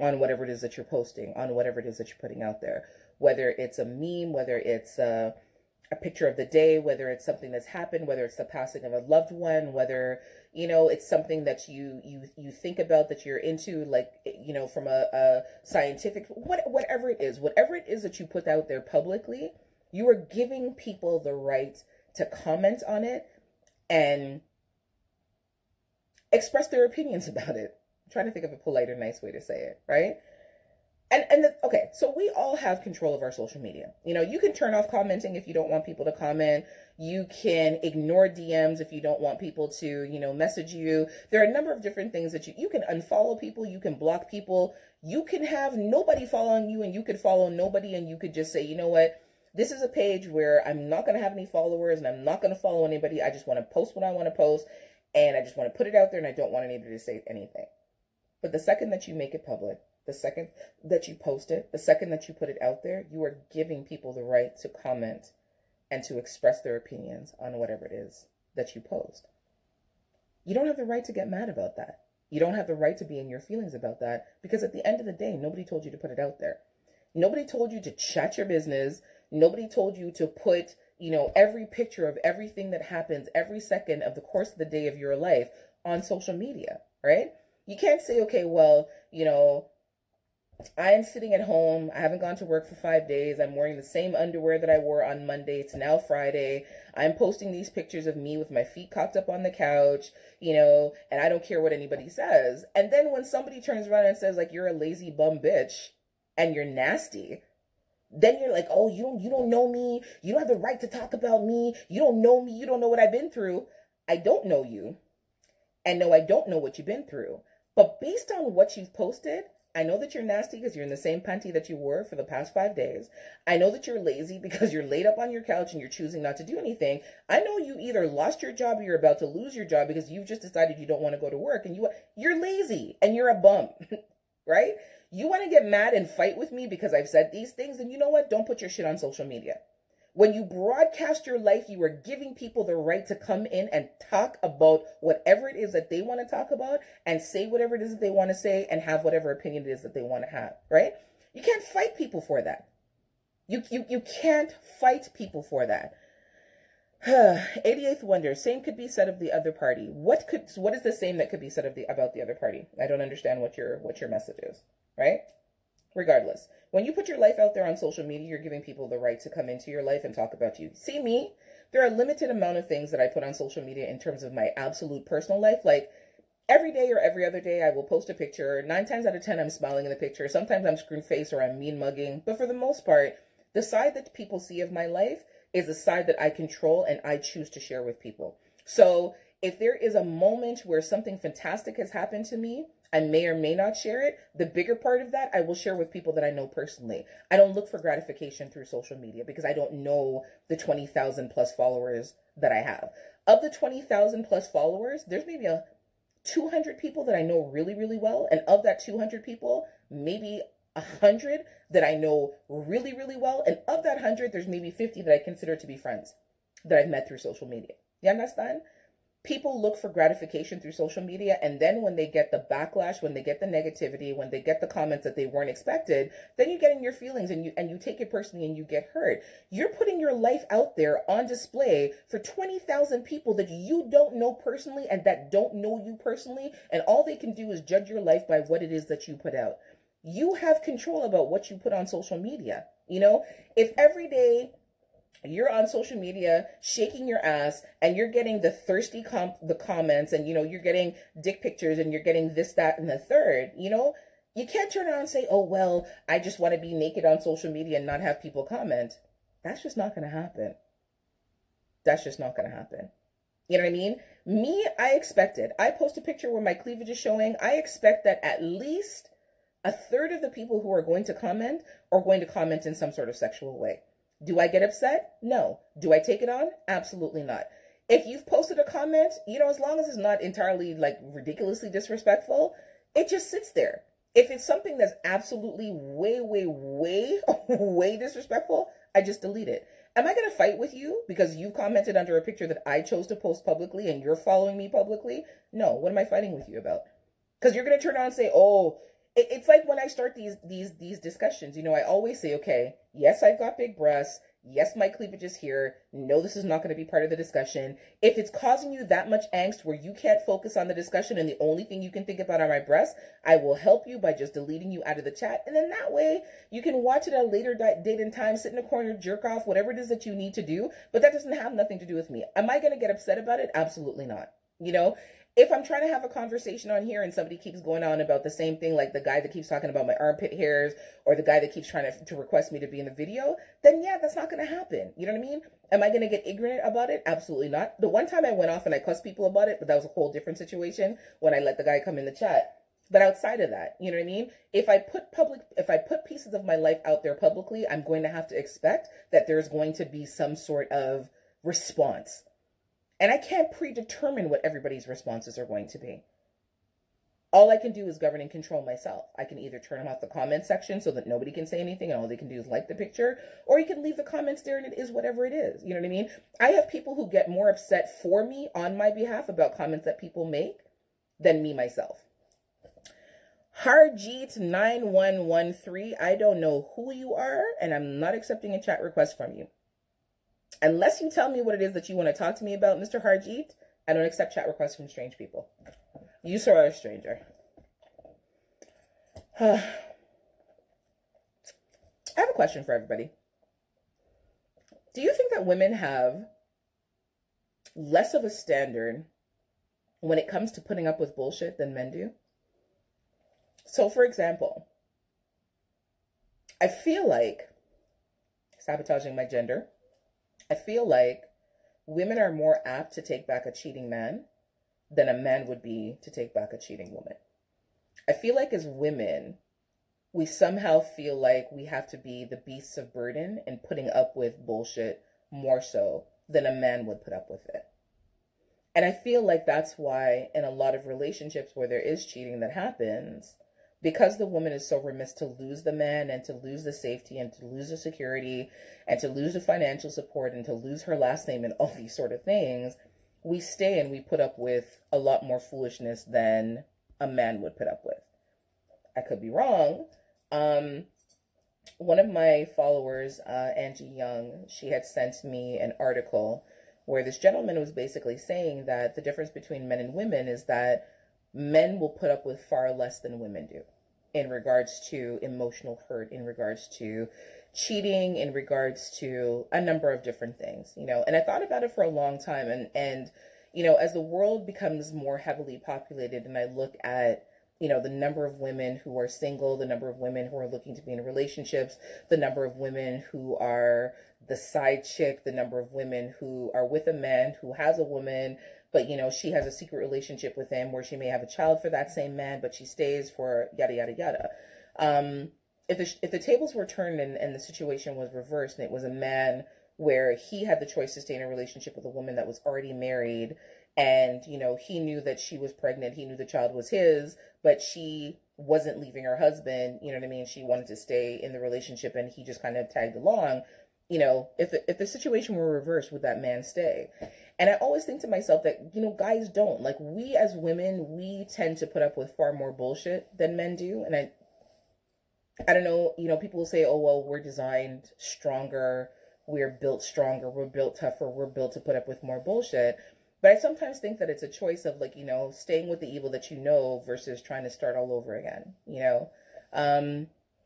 on whatever it is that you're posting, on whatever it is that you're putting out there. Whether it's a meme, whether it's a picture of the day, whether it's something that's happened, whether it's the passing of a loved one, whether, it's something that you think about that you're into, like, from a scientific, whatever it is that you put out there publicly, you are giving people the right to comment on it and express their opinions about it. I'm trying to think of a polite or nice way to say it, right? Okay, so we all have control of our social media. You can turn off commenting if you don't want people to comment. You can ignore DMs if you don't want people to, message you. There are a number of different things that you can unfollow people, you can block people, you can have nobody following you and you could follow nobody and you could just say, you know what? This is a page where I'm not going to have any followers and I'm not going to follow anybody. I just want to post what I want to post and I just want to put it out there and I don't want anybody to say anything. But the second that you make it public, the second that you post it, the second that you put it out there, you are giving people the right to comment and to express their opinions on whatever it is that you post. You don't have the right to get mad about that. You don't have the right to be in your feelings about that because at the end of the day, nobody told you to put it out there. Nobody told you to chat your business. Nobody told you to put, every picture of everything that happens every second of the course of the day of your life on social media, right? You can't say, okay, well, I am sitting at home. I haven't gone to work for 5 days. I'm wearing the same underwear that I wore on Monday. It's now Friday. I'm posting these pictures of me with my feet cocked up on the couch, and I don't care what anybody says. And then when somebody turns around and says, like, you're a lazy bum bitch and you're nasty, then you're like, oh, you don't know me. You don't have the right to talk about me. You don't know me. You don't know what I've been through. I don't know you. And no, I don't know what you've been through. But based on what you've posted, I know that you're nasty because you're in the same panty that you wore for the past 5 days. I know that you're lazy because you're laid up on your couch and you're choosing not to do anything. I know you either lost your job or you're about to lose your job because you've just decided you don't want to go to work and you're lazy and you're a bum, right? You want to get mad and fight with me because I've said these things, and you know what? Don't put your shit on social media. When you broadcast your life, you are giving people the right to come in and talk about whatever it is that they want to talk about and say whatever it is that they want to say and have whatever opinion it is that they want to have, right? You can't fight people for that. You can't fight people for that. 88th wonder, same could be said of the other party. What is the same that could be said about the other party? I don't understand what your message is, right? Regardless, when you put your life out there on social media, you're giving people the right to come into your life and talk about you. See me? There are a limited amount of things that I put on social media in terms of my absolute personal life. Like every day or every other day, I will post a picture. 9 times out of 10, I'm smiling in the picture. Sometimes I'm screwed face or I'm mean mugging. But for the most part, the side that people see of my life is the side that I control and I choose to share with people. So if there is a moment where something fantastic has happened to me, I may or may not share it. The bigger part of that, I will share with people that I know personally. I don't look for gratification through social media because I don't know the 20,000 plus followers that I have. Of the 20,000 plus followers, there's maybe 200 people that I know really, really well. And of that 200 people, maybe 100 that I know really, really well. And of that 100, there's maybe 50 that I consider to be friends that I've met through social media. You understand? People look for gratification through social media, and then when they get the backlash, when they get the negativity, when they get the comments that they weren't expected, then you get in your feelings and you take it personally and you get hurt. You're putting your life out there on display for 20,000 people that you don't know personally and that don't know you personally, and all they can do is judge your life by what it is that you put out. You have control about what you put on social media. You know, if every day you're on social media shaking your ass and you're getting the thirsty the comments and, you know, you're getting dick pictures and you're getting this, that, and the third, you know, you can't turn around and say, oh, well, I just want to be naked on social media and not have people comment. That's just not going to happen. That's just not going to happen. You know what I mean? Me, I expected. I post a picture where my cleavage is showing. I expect that at least a third of the people who are going to comment are going to comment in some sort of sexual way. Do I get upset? No. Do I take it on? Absolutely not. If you've posted a comment, you know, as long as it's not entirely like ridiculously disrespectful, it just sits there. If it's something that's absolutely way, way, way, way disrespectful, I just delete it. Am I going to fight with you because you commented under a picture that I chose to post publicly and you're following me publicly? No. What am I fighting with you about? Because you're going to turn around and say, oh, it's like when I start these discussions, you know, I always say, okay, yes, I've got big breasts. Yes, my cleavage is here. No, this is not going to be part of the discussion. If it's causing you that much angst where you can't focus on the discussion and the only thing you can think about are my breasts, I will help you by just deleting you out of the chat. And then that way you can watch it at a later date and time, sit in a corner, jerk off, whatever it is that you need to do. But that doesn't have nothing to do with me. Am I going to get upset about it? Absolutely not. You know, if I'm trying to have a conversation on here and somebody keeps going on about the same thing, like the guy that keeps talking about my armpit hairs or the guy that keeps trying to request me to be in the video, then yeah, that's not going to happen. You know what I mean? Am I going to get ignorant about it? Absolutely not. The one time I went off and I cussed people about it, but that was a whole different situation when I let the guy come in the chat. But outside of that, you know what I mean? If I put pieces of my life out there publicly, I'm going to have to expect that there's going to be some sort of response. And I can't predetermine what everybody's responses are going to be. All I can do is govern and control myself. I can either turn off the comment section so that nobody can say anything and all they can do is like the picture, or you can leave the comments there and it is whatever it is. You know what I mean? I have people who get more upset for me on my behalf about comments that people make than me myself. Harjeet9113, I don't know who you are and I'm not accepting a chat request from you. Unless you tell me what it is that you want to talk to me about, Mr. Harjeet, I don't accept chat requests from strange people. You, sir, are a stranger. I have a question for everybody. Do you think that women have less of a standard when it comes to putting up with bullshit than men do? So, for example, I feel like, sabotaging my gender, I feel like women are more apt to take back a cheating man than a man would be to take back a cheating woman. I feel like as women, we somehow feel like we have to be the beasts of burden and putting up with bullshit more so than a man would put up with it. And I feel like that's why in a lot of relationships where there is cheating that happens, because the woman is so remiss to lose the man and to lose the safety and to lose the security and to lose the financial support and to lose her last name and all these sort of things, we stay and we put up with a lot more foolishness than a man would put up with. I could be wrong. One of my followers, Angie Young, she had sent me an article where this gentleman was basically saying that the difference between men and women is that men will put up with far less than women do. in regards to emotional hurt, in regards to cheating, in regards to a number of different things, you know. And I thought about it for a long time, and you know, as the world becomes more heavily populated and I look at, you know, the number of women who are single, the number of women who are looking to be in relationships, the number of women who are the side chick, the number of women who are with a man who has a woman, but you know, she has a secret relationship with him where she may have a child for that same man, but she stays for yada yada yada. If the tables were turned and the situation was reversed and it was a man where he had the choice to stay in a relationship with a woman that was already married, and you know, he knew that she was pregnant, he knew the child was his, but she wasn't leaving her husband, you know what I mean, she wanted to stay in the relationship and he just kind of tagged along, you know, if the situation were reversed, would that man stay? And I always think to myself that, you know, guys don't, like, we as women, we tend to put up with far more bullshit than men do. And I don't know, you know, people will say, oh, well, we're designed stronger, we're built stronger, we're built tougher, we're built to put up with more bullshit. But I sometimes think that it's a choice of, like, you know, staying with the evil that you know versus trying to start all over again, you know.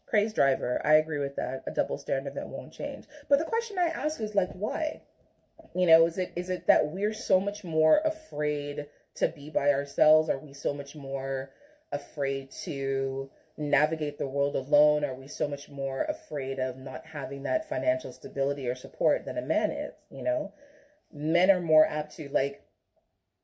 Crazed driver, I agree with that. A double standard that won't change. But the question I ask is, like, why? You know, is it that we're so much more afraid to be by ourselves? Are we so much more afraid to navigate the world alone? Are we so much more afraid of not having that financial stability or support than a man is? You know, men are more apt to, like,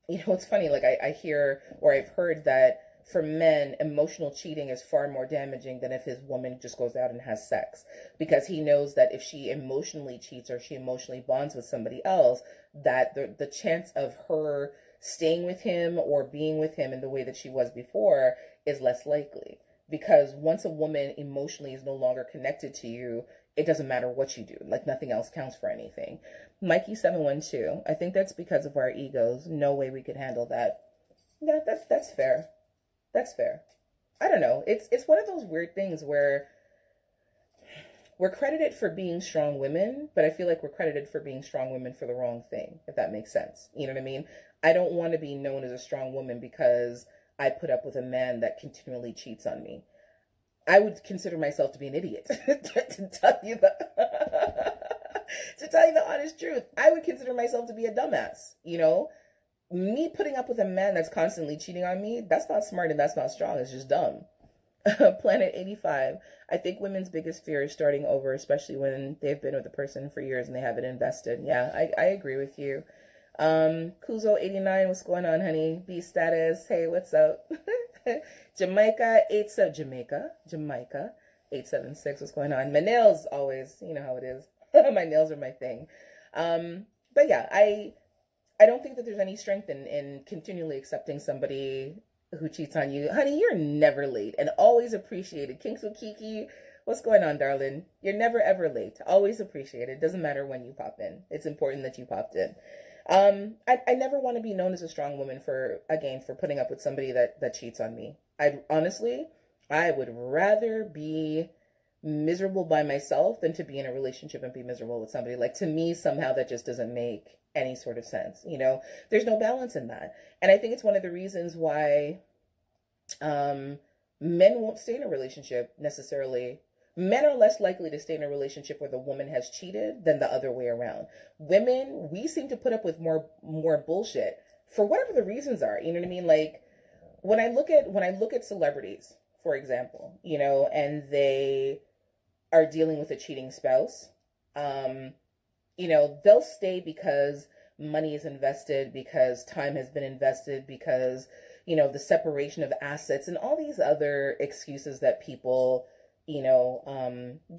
you know, it's funny, like I hear, or I've heard that for men, emotional cheating is far more damaging than if his woman just goes out and has sex, because he knows that if she emotionally cheats or she emotionally bonds with somebody else, that the chance of her staying with him or being with him in the way that she was before is less likely. Because once a woman emotionally is no longer connected to you, it doesn't matter what you do. Like, nothing else counts for anything. Mikey712, I think that's because of our egos. No way we could handle that. Yeah, that's fair. That's fair. I don't know. It's one of those weird things where we're credited for being strong women, but I feel like we're credited for being strong women for the wrong thing, if that makes sense. You know what I mean? I don't want to be known as a strong woman because I put up with a man that continually cheats on me. I would consider myself to be an idiot to tell you to tell you the honest truth. I would consider myself to be a dumbass, you know? Me putting up with a man that's constantly cheating on me, that's not smart and that's not strong. It's just dumb. Planet 85. I think women's biggest fear is starting over, especially when they've been with a person for years and they haven't invested. Yeah, I agree with you. Kuzo 89, what's going on, honey? B status, hey, what's up? Jamaica 876, what's going on? My nails, always, you know how it is. My nails are my thing. But yeah, I don't think that there's any strength in continually accepting somebody who cheats on you. Honey, you're never late and always appreciated. Kinks with Kiki, what's going on, darling? You're never ever late. Always appreciated. Doesn't matter when you pop in. It's important that you popped in. I never want to be known as a strong woman for putting up with somebody that cheats on me. I would rather be miserable by myself than to be in a relationship and be miserable with somebody. Like, to me, somehow that just doesn't make any sort of sense. You know, there's no balance in that. And I think it's one of the reasons why men won't stay in a relationship necessarily. Men are less likely to stay in a relationship where the woman has cheated than the other way around. Women, we seem to put up with more bullshit for whatever the reasons are. You know what I mean? Like, when I look at celebrities, for example, you know, and they are dealing with a cheating spouse, you know, they'll stay because money is invested, because time has been invested, because, you know, the separation of assets and all these other excuses that people, you know,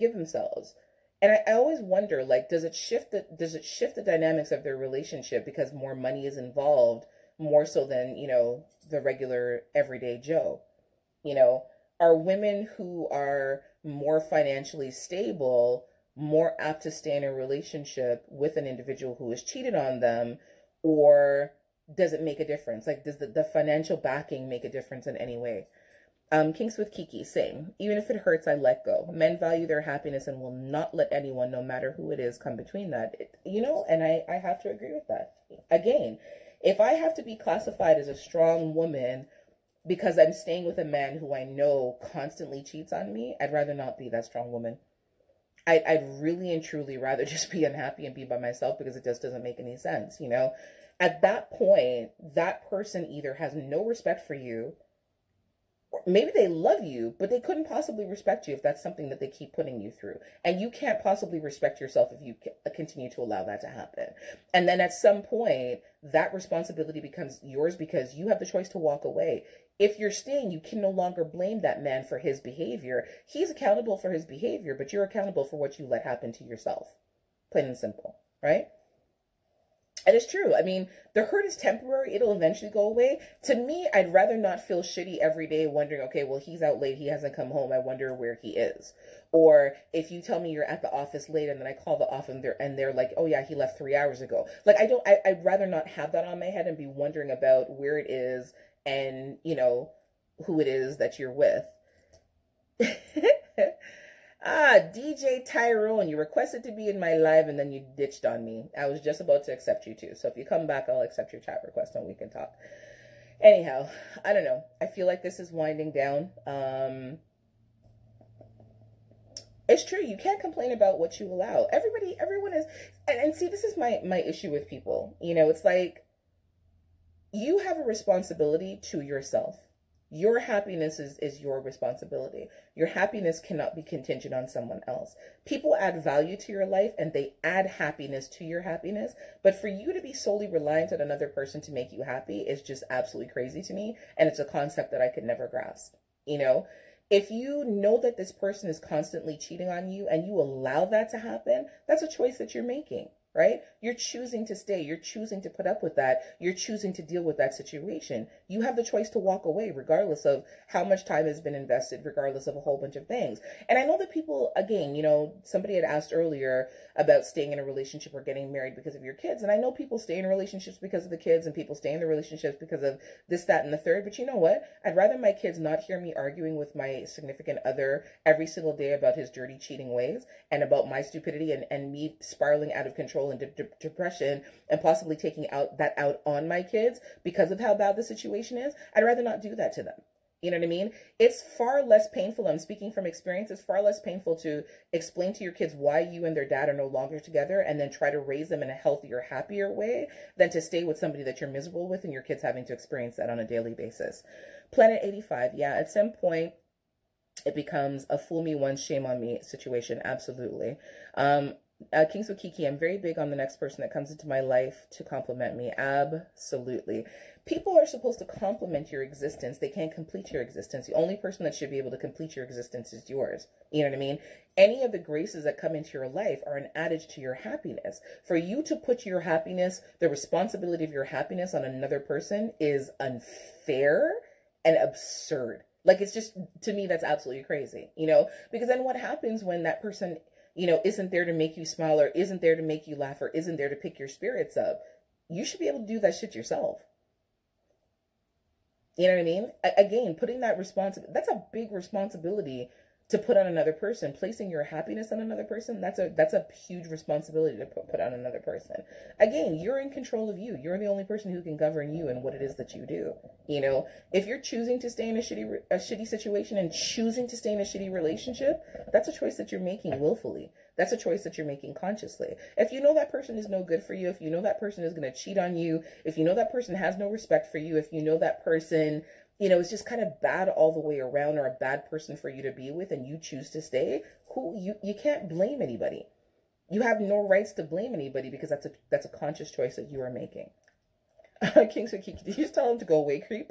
give themselves. And I always wonder, like, does it shift the dynamics of their relationship because more money is involved, more so than, you know, the regular everyday Joe? You know, are women who are more financially stable more apt to stay in a relationship with an individual who has cheated on them, or does it make a difference? Like, does the financial backing make a difference in any way? Kinks with Kiki, same. Even if it hurts, I let go. Men value their happiness and will not let anyone, no matter who it is, come between that. You know, and I have to agree with that. Again, if I have to be classified as a strong woman because I'm staying with a man who I know constantly cheats on me, I'd rather not be that strong woman. I'd really and truly rather just be unhappy and be by myself, because it just doesn't make any sense, you know? At that point, that person either has no respect for you, or maybe they love you, but they couldn't possibly respect you if that's something that they keep putting you through. And you can't possibly respect yourself if you continue to allow that to happen. And then at some point, that responsibility becomes yours, because you have the choice to walk away. If you're staying, you can no longer blame that man for his behavior. He's accountable for his behavior, but you're accountable for what you let happen to yourself. Plain and simple, right? And it's true. I mean, the hurt is temporary. It'll eventually go away. To me, I'd rather not feel shitty every day wondering, okay, well, he's out late. He hasn't come home. I wonder where he is. Or if you tell me you're at the office late and then I call the office and they're like, oh yeah, he left 3 hours ago. Like, I'd rather not have that on my head and be wondering about where it is and, you know, who it is that you're with. DJ Tyrone, you requested to be in my live and then you ditched on me. I was just about to accept you too. So if you come back, I'll accept your chat request and we can talk. Anyhow, I don't know. I feel like this is winding down. It's true. You can't complain about what you allow. Everyone is, and see, this is my issue with people. You know, it's like, you have a responsibility to yourself. Your happiness is your responsibility. Your happiness cannot be contingent on someone else. People add value to your life and they add happiness to your happiness. But for you to be solely reliant on another person to make you happy is just absolutely crazy to me. And it's a concept that I could never grasp. You know, if you know that this person is constantly cheating on you and you allow that to happen, that's a choice that you're making. Right? You're choosing to stay. You're choosing to put up with that. You're choosing to deal with that situation. You have the choice to walk away regardless of how much time has been invested, regardless of a whole bunch of things. And I know that people, again, you know, somebody had asked earlier about staying in a relationship or getting married because of your kids. And I know people stay in relationships because of the kids and people stay in the relationships because of this, that, and the third. But you know what? I'd rather my kids not hear me arguing with my significant other every single day about his dirty, cheating ways and about my stupidity and me spiraling out of control and depression and possibly taking out on my kids because of how bad the situation is. I'd rather not do that to them. You know what I mean? It's far less painful. I'm speaking from experience. It's far less painful to explain to your kids why you and their dad are no longer together and then try to raise them in a healthier, happier way than to stay with somebody that you're miserable with and your kids having to experience that on a daily basis. Planet 85. Yeah, at some point, it becomes a fool me once, shame on me situation. Absolutely. Kings with Kiki, I'm very big on the next person that comes into my life to compliment me. Absolutely. People are supposed to compliment your existence. They can't complete your existence. The only person that should be able to complete your existence is yours. You know what I mean? Any of the graces that come into your life are an adage to your happiness. For you to put your happiness, the responsibility of your happiness on another person is unfair and absurd. Like, it's just, to me, that's absolutely crazy, you know? Because then what happens when that person, you know, isn't there to make you smile or isn't there to make you laugh or isn't there to pick your spirits up? You should be able to do that shit yourself. You know what I mean? Again, putting that that's a big responsibility to put on another person. Placing your happiness on another person, that's a huge responsibility to put on another person. Again, you're in control of you. You're the only person who can govern you and what it is that you do. You know, if you're choosing to stay in a shitty situation and choosing to stay in a shitty relationship, that's a choice that you're making willfully. That's a choice that you're making consciously. If you know that person is no good for you, if you know that person is going to cheat on you, if you know that person has no respect for you, if you know that person, you know, is just kind of bad all the way around or a bad person for you to be with and you choose to stay, you can't blame anybody. You have no rights to blame anybody because that's a conscious choice that you are making. King Kiki, did you just tell him to go away, creep?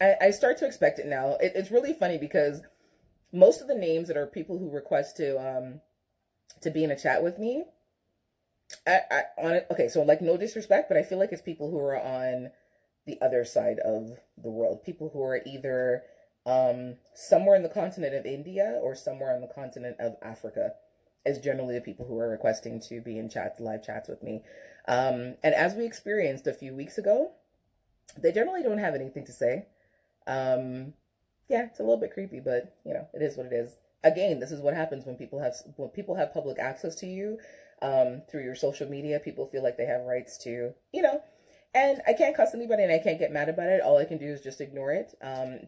I start to expect it now. It's really funny because most of the names that are people who request to be in a chat with me, okay, so like no disrespect, but I feel like it's people who are on the other side of the world. People who are either somewhere in the continent of India or somewhere on the continent of Africa is generally the people who are requesting to be in live chats with me. And as we experienced a few weeks ago, they generally don't have anything to say. Yeah, it's a little bit creepy, but you know, it is what it is. again, this is what happens when people have public access to you, through your social media. People feel like they have rights to, and I can't cuss anybody and I can't get mad about it. All I can do is just ignore it.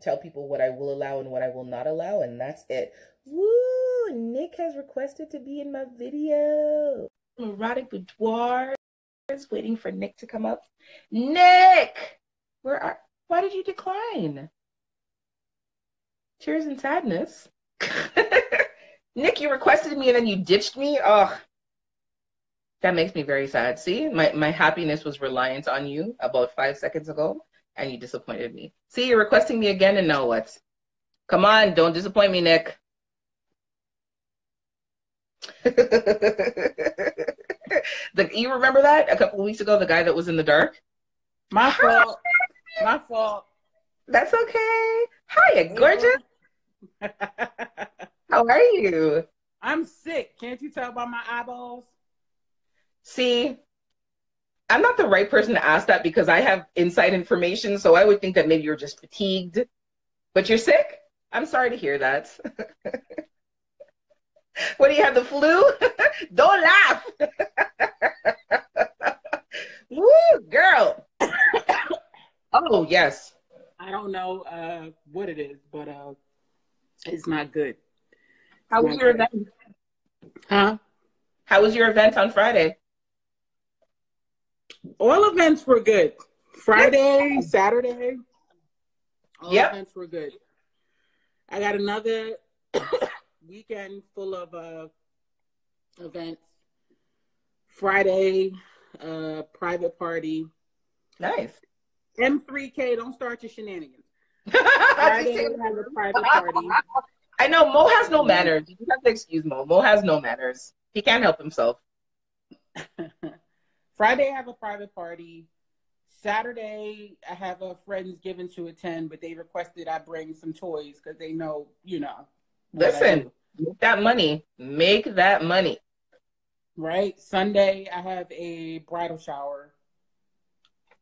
Tell people what I will allow and what I will not allow, and that's it. Woo! Nick has requested to be in my video. Erotic boudoir. Waiting for Nick to come up. Nick! Why did you decline? Tears and sadness. Nick, you requested me and then you ditched me? Oh, that makes me very sad. See, my happiness was reliant on you about 5 seconds ago, and you disappointed me. See, you're requesting me again, and now what? Come on, don't disappoint me, Nick. You remember that a couple of weeks ago, the guy that was in the dark? My fault. My fault. That's okay. Hiya, gorgeous. How are you? I'm sick. Can't you tell by my eyeballs? See, I'm not the right person to ask that because I have inside information, so I would think that maybe you're just fatigued. But you're sick? I'm sorry to hear that. What, do you have the flu? Don't laugh. Woo, girl. Oh, yes. I don't know what it is, but it's not good. How was your event? Huh? How was your event on Friday? All events were good. Friday, Saturday, all events were good. I got another weekend full of events. Friday, private party. Nice. M3K, don't start your shenanigans. Friday, have a private party. I know Mo has no manners. You have to excuse Mo. Mo has no manners. He can't help himself. Friday, I have a private party. Saturday, I have a friendsgiving to attend, but they requested I bring some toys because they know, Listen, make that money. Make that money. Right. Sunday, I have a bridal shower.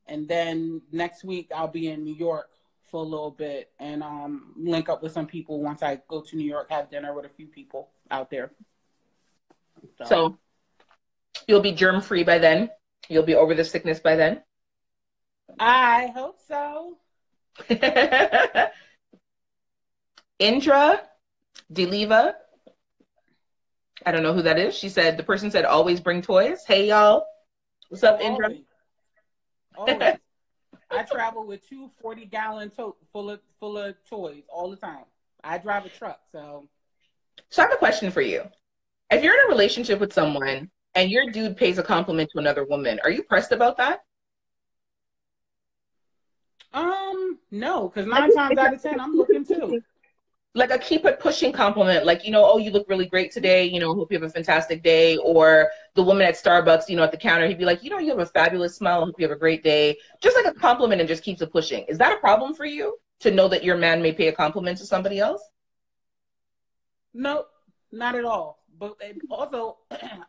And then next week, I'll be in New York for a little bit and link up with some people once I go to New York, have dinner with a few people out there. So you'll be germ-free by then? You'll be over the sickness by then? I hope so. Indra Deliva. I don't know who that is. The person said, always bring toys. Hey, y'all. What's up, Indra? Always. I travel with 2 40-gallon totes full of toys all the time. I drive a truck, so. So I have a question for you. If you're in a relationship with someone and your dude pays a compliment to another woman, are you pressed about that? No, because 9 times out of 10, I'm looking too. Like a keep it pushing compliment, like, oh, you look really great today, hope you have a fantastic day. Or the woman at Starbucks, at the counter, he'd be like, you have a fabulous smile, hope you have a great day. Just like a compliment and just keeps it pushing. Is that a problem for you to know that your man may pay a compliment to somebody else? No, not at all. But also,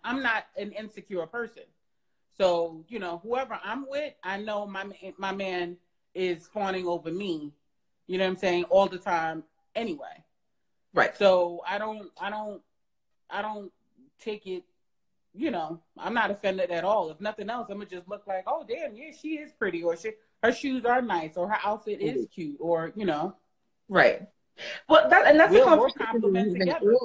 I'm not an insecure person. So, whoever I'm with, I know my man is fawning over me, you know what I'm saying, all the time anyway. Right. So I don't take it, I'm not offended at all. If nothing else, I'm gonna just look like, oh damn, yeah, she is pretty, or her shoes are nice, or her outfit is cute, or Right. Well, that's we'll compliment together.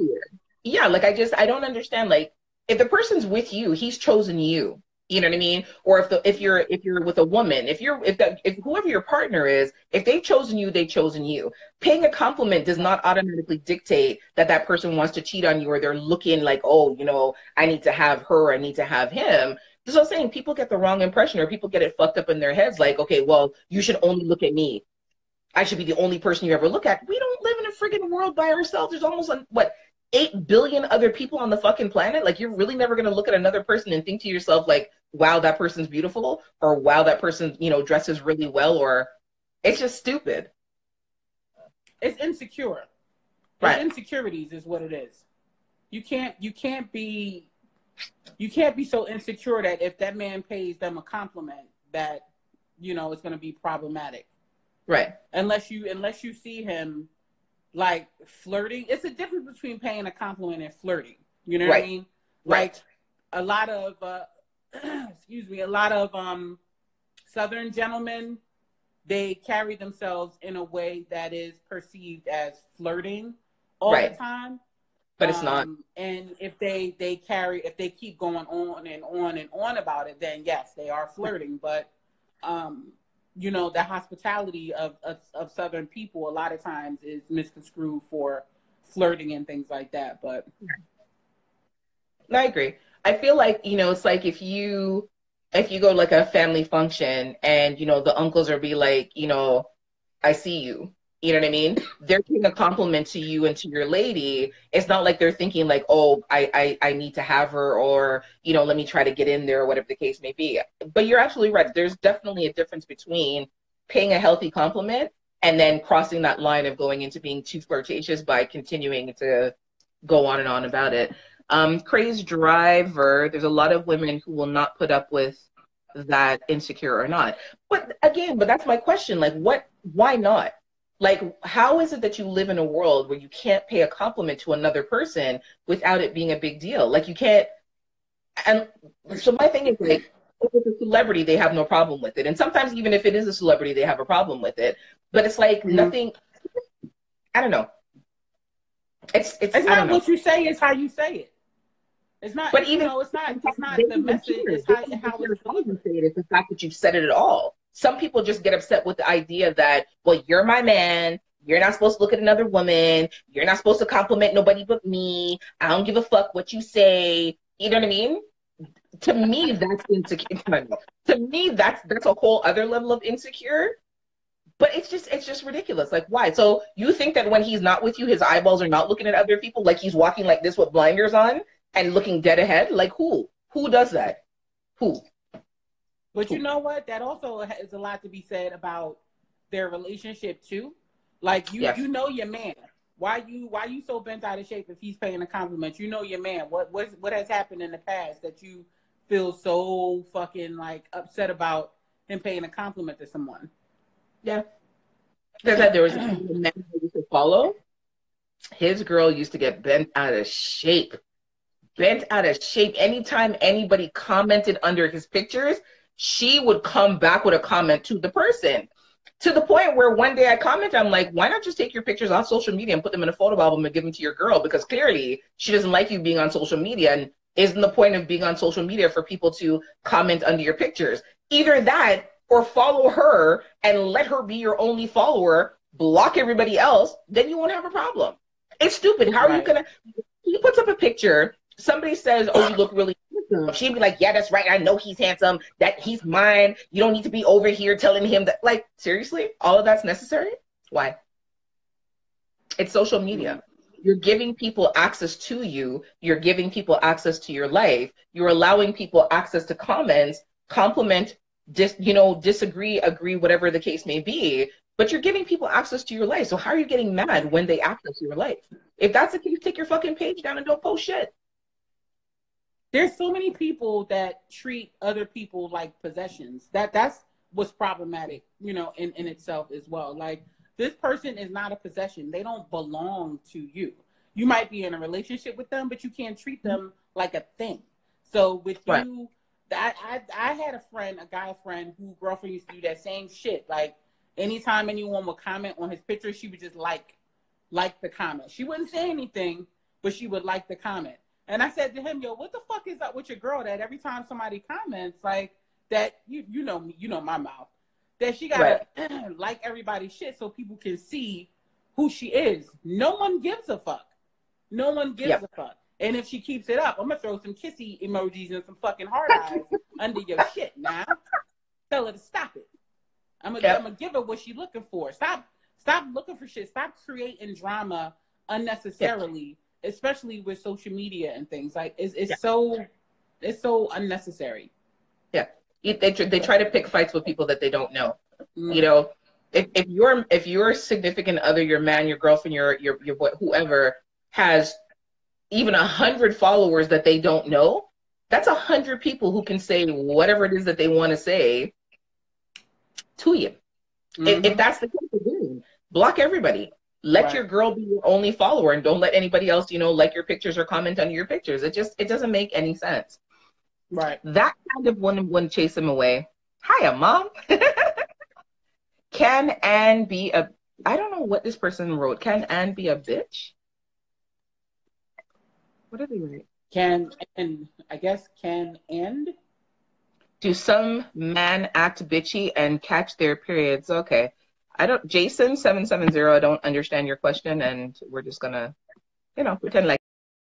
Yeah, like I don't understand, like, if the person's with you, he's chosen you. You know what I mean? Or if you're with a woman, if whoever your partner is, if they've chosen you, they've chosen you. Paying a compliment does not automatically dictate that person wants to cheat on you, or they're looking like, oh, I need to have her, I need to have him. So I'm saying people get the wrong impression, or people get it fucked up in their heads, like, okay, well, you should only look at me. I should be the only person you ever look at. We don't live in a friggin' world by ourselves. There's almost 8 billion other people on the fucking planet. Like, you're really never going to look at another person and think to yourself, like, wow, that person's beautiful, or wow, that person, dresses really well, or it's just stupid. It's insecure. Right. It's insecurities is what it is. You can't be so insecure that if that man pays them a compliment that, it's going to be problematic. Right. Unless you see him, like flirting. It's a difference between paying a compliment and flirting. You know what I Right. mean? Like Right. a lot of excuse me, a lot of Southern gentlemen, they carry themselves in a way that is perceived as flirting all the Right. time. But it's not. And if if they keep going on and on and on about it, then yes, they are flirting. But you know, the hospitality of Southern people a lot of times is misconstrued for flirting and things like that. But I agree. I feel like, it's like if you go to like a family function and, the uncles are be like, I see you. You know what I mean? They're giving a compliment to you and to your lady. It's not like they're thinking like, oh, I need to have her, or, let me try to get in there, or whatever the case may be. But you're absolutely right. There's definitely a difference between paying a healthy compliment and then crossing that line of going into being too flirtatious by continuing to go on and on about it. Crazed driver, there's a lot of women who will not put up with that, insecure or not. But again, that's my question. Like, why not? Like, how is it that you live in a world where you can't pay a compliment to another person without it being a big deal? Like, you can't. And so my thing is like, if it's a celebrity, they have no problem with it. And sometimes even if it is a celebrity, they have a problem with it. But it's like nothing, I don't know. It's it's I don't not know. what you say, it's how you say it. It's not, But even it's not the message, it's how it's delivered. It's the fact that you've said it at all. Some people just get upset with the idea that, well, you're my man. You're not supposed to look at another woman. You're not supposed to compliment nobody but me. I don't give a fuck what you say. You know what I mean? To me, that's insecure. To me, that's a whole other level of insecure. But it's just ridiculous. Like, why? So you think that when he's not with you, his eyeballs are not looking at other people, like he's walking like this with blinders on and looking dead ahead? Like, who? Who does that? Who? But you know what? That also has a lot to be said about their relationship too. Like Yes. you know your man. Why you so bent out of shape if he's paying a compliment? You know your man. What has happened in the past that you feel so fucking like upset about him paying a compliment to someone? Yeah. There was a man who used to follow. His girl used to get bent out of shape. Bent out of shape. Anytime anybody commented under his pictures, she would come back with a comment to the person. To the point where one day I commented, I'm like, why not just take your pictures off social media and put them in a photo album and give them to your girl? Because clearly she doesn't like you being on social media. And isn't the point of being on social media for people to comment under your pictures? Either that or follow her and let her be your only follower, block everybody else, then you won't have a problem. It's stupid. How are you gonna, he puts up a picture, somebody says, oh, you look really handsome. She'd be like, yeah, that's right. I know he's handsome. That he's mine. You don't need to be over here telling him that. Like, seriously? All of that's necessary? Why? It's social media. You're giving people access to you. You're giving people access to your life. You're allowing people access to comments, compliment, disagree, agree, whatever the case may be. But you're giving people access to your life. So how are you getting mad when they access your life? If that's the case, take your fucking page down and don't post shit. There's so many people that treat other people like possessions. That's what's problematic, in itself as well. Like, this person is not a possession. They don't belong to you. You might be in a relationship with them, but you can't treat them like a thing. So with you, I had a guy friend who girlfriend used to do that same shit. Like, anytime anyone would comment on his picture, she would just like the comment. She wouldn't say anything, but she would like the comment. And I said to him, yo, what the fuck is up with your girl that every time somebody comments like that, you know me, you know my mouth, that she gotta like everybody's shit so people can see who she is. No one gives a fuck. No one gives a fuck. And if she keeps it up, I'm gonna throw some kissy emojis and some fucking heart eyes under your shit now. Tell her to stop it. I'm gonna give her what she's looking for. Stop looking for shit. Stop creating drama unnecessarily, especially with social media and things. Like, it's so unnecessary. Yeah, they try to pick fights with people that they don't know. If your significant other, your man, your girlfriend, your whoever has even 100 followers that they don't know, that's 100 people who can say whatever it is that they want to say to you. If that's the case, block everybody. Let your Right. girl be your only follower and don't let anybody else, like your pictures or comment on your pictures. It doesn't make any sense. Right. That kind of wouldn't chase him away. Hiya, mom. Can Anne be a, I don't know what this person wrote. Can Anne be a bitch? What did they write? Can and I guess can end. Do some men act bitchy and catch their periods? Okay. Jason 770, I don't understand your question, and we're just gonna, pretend like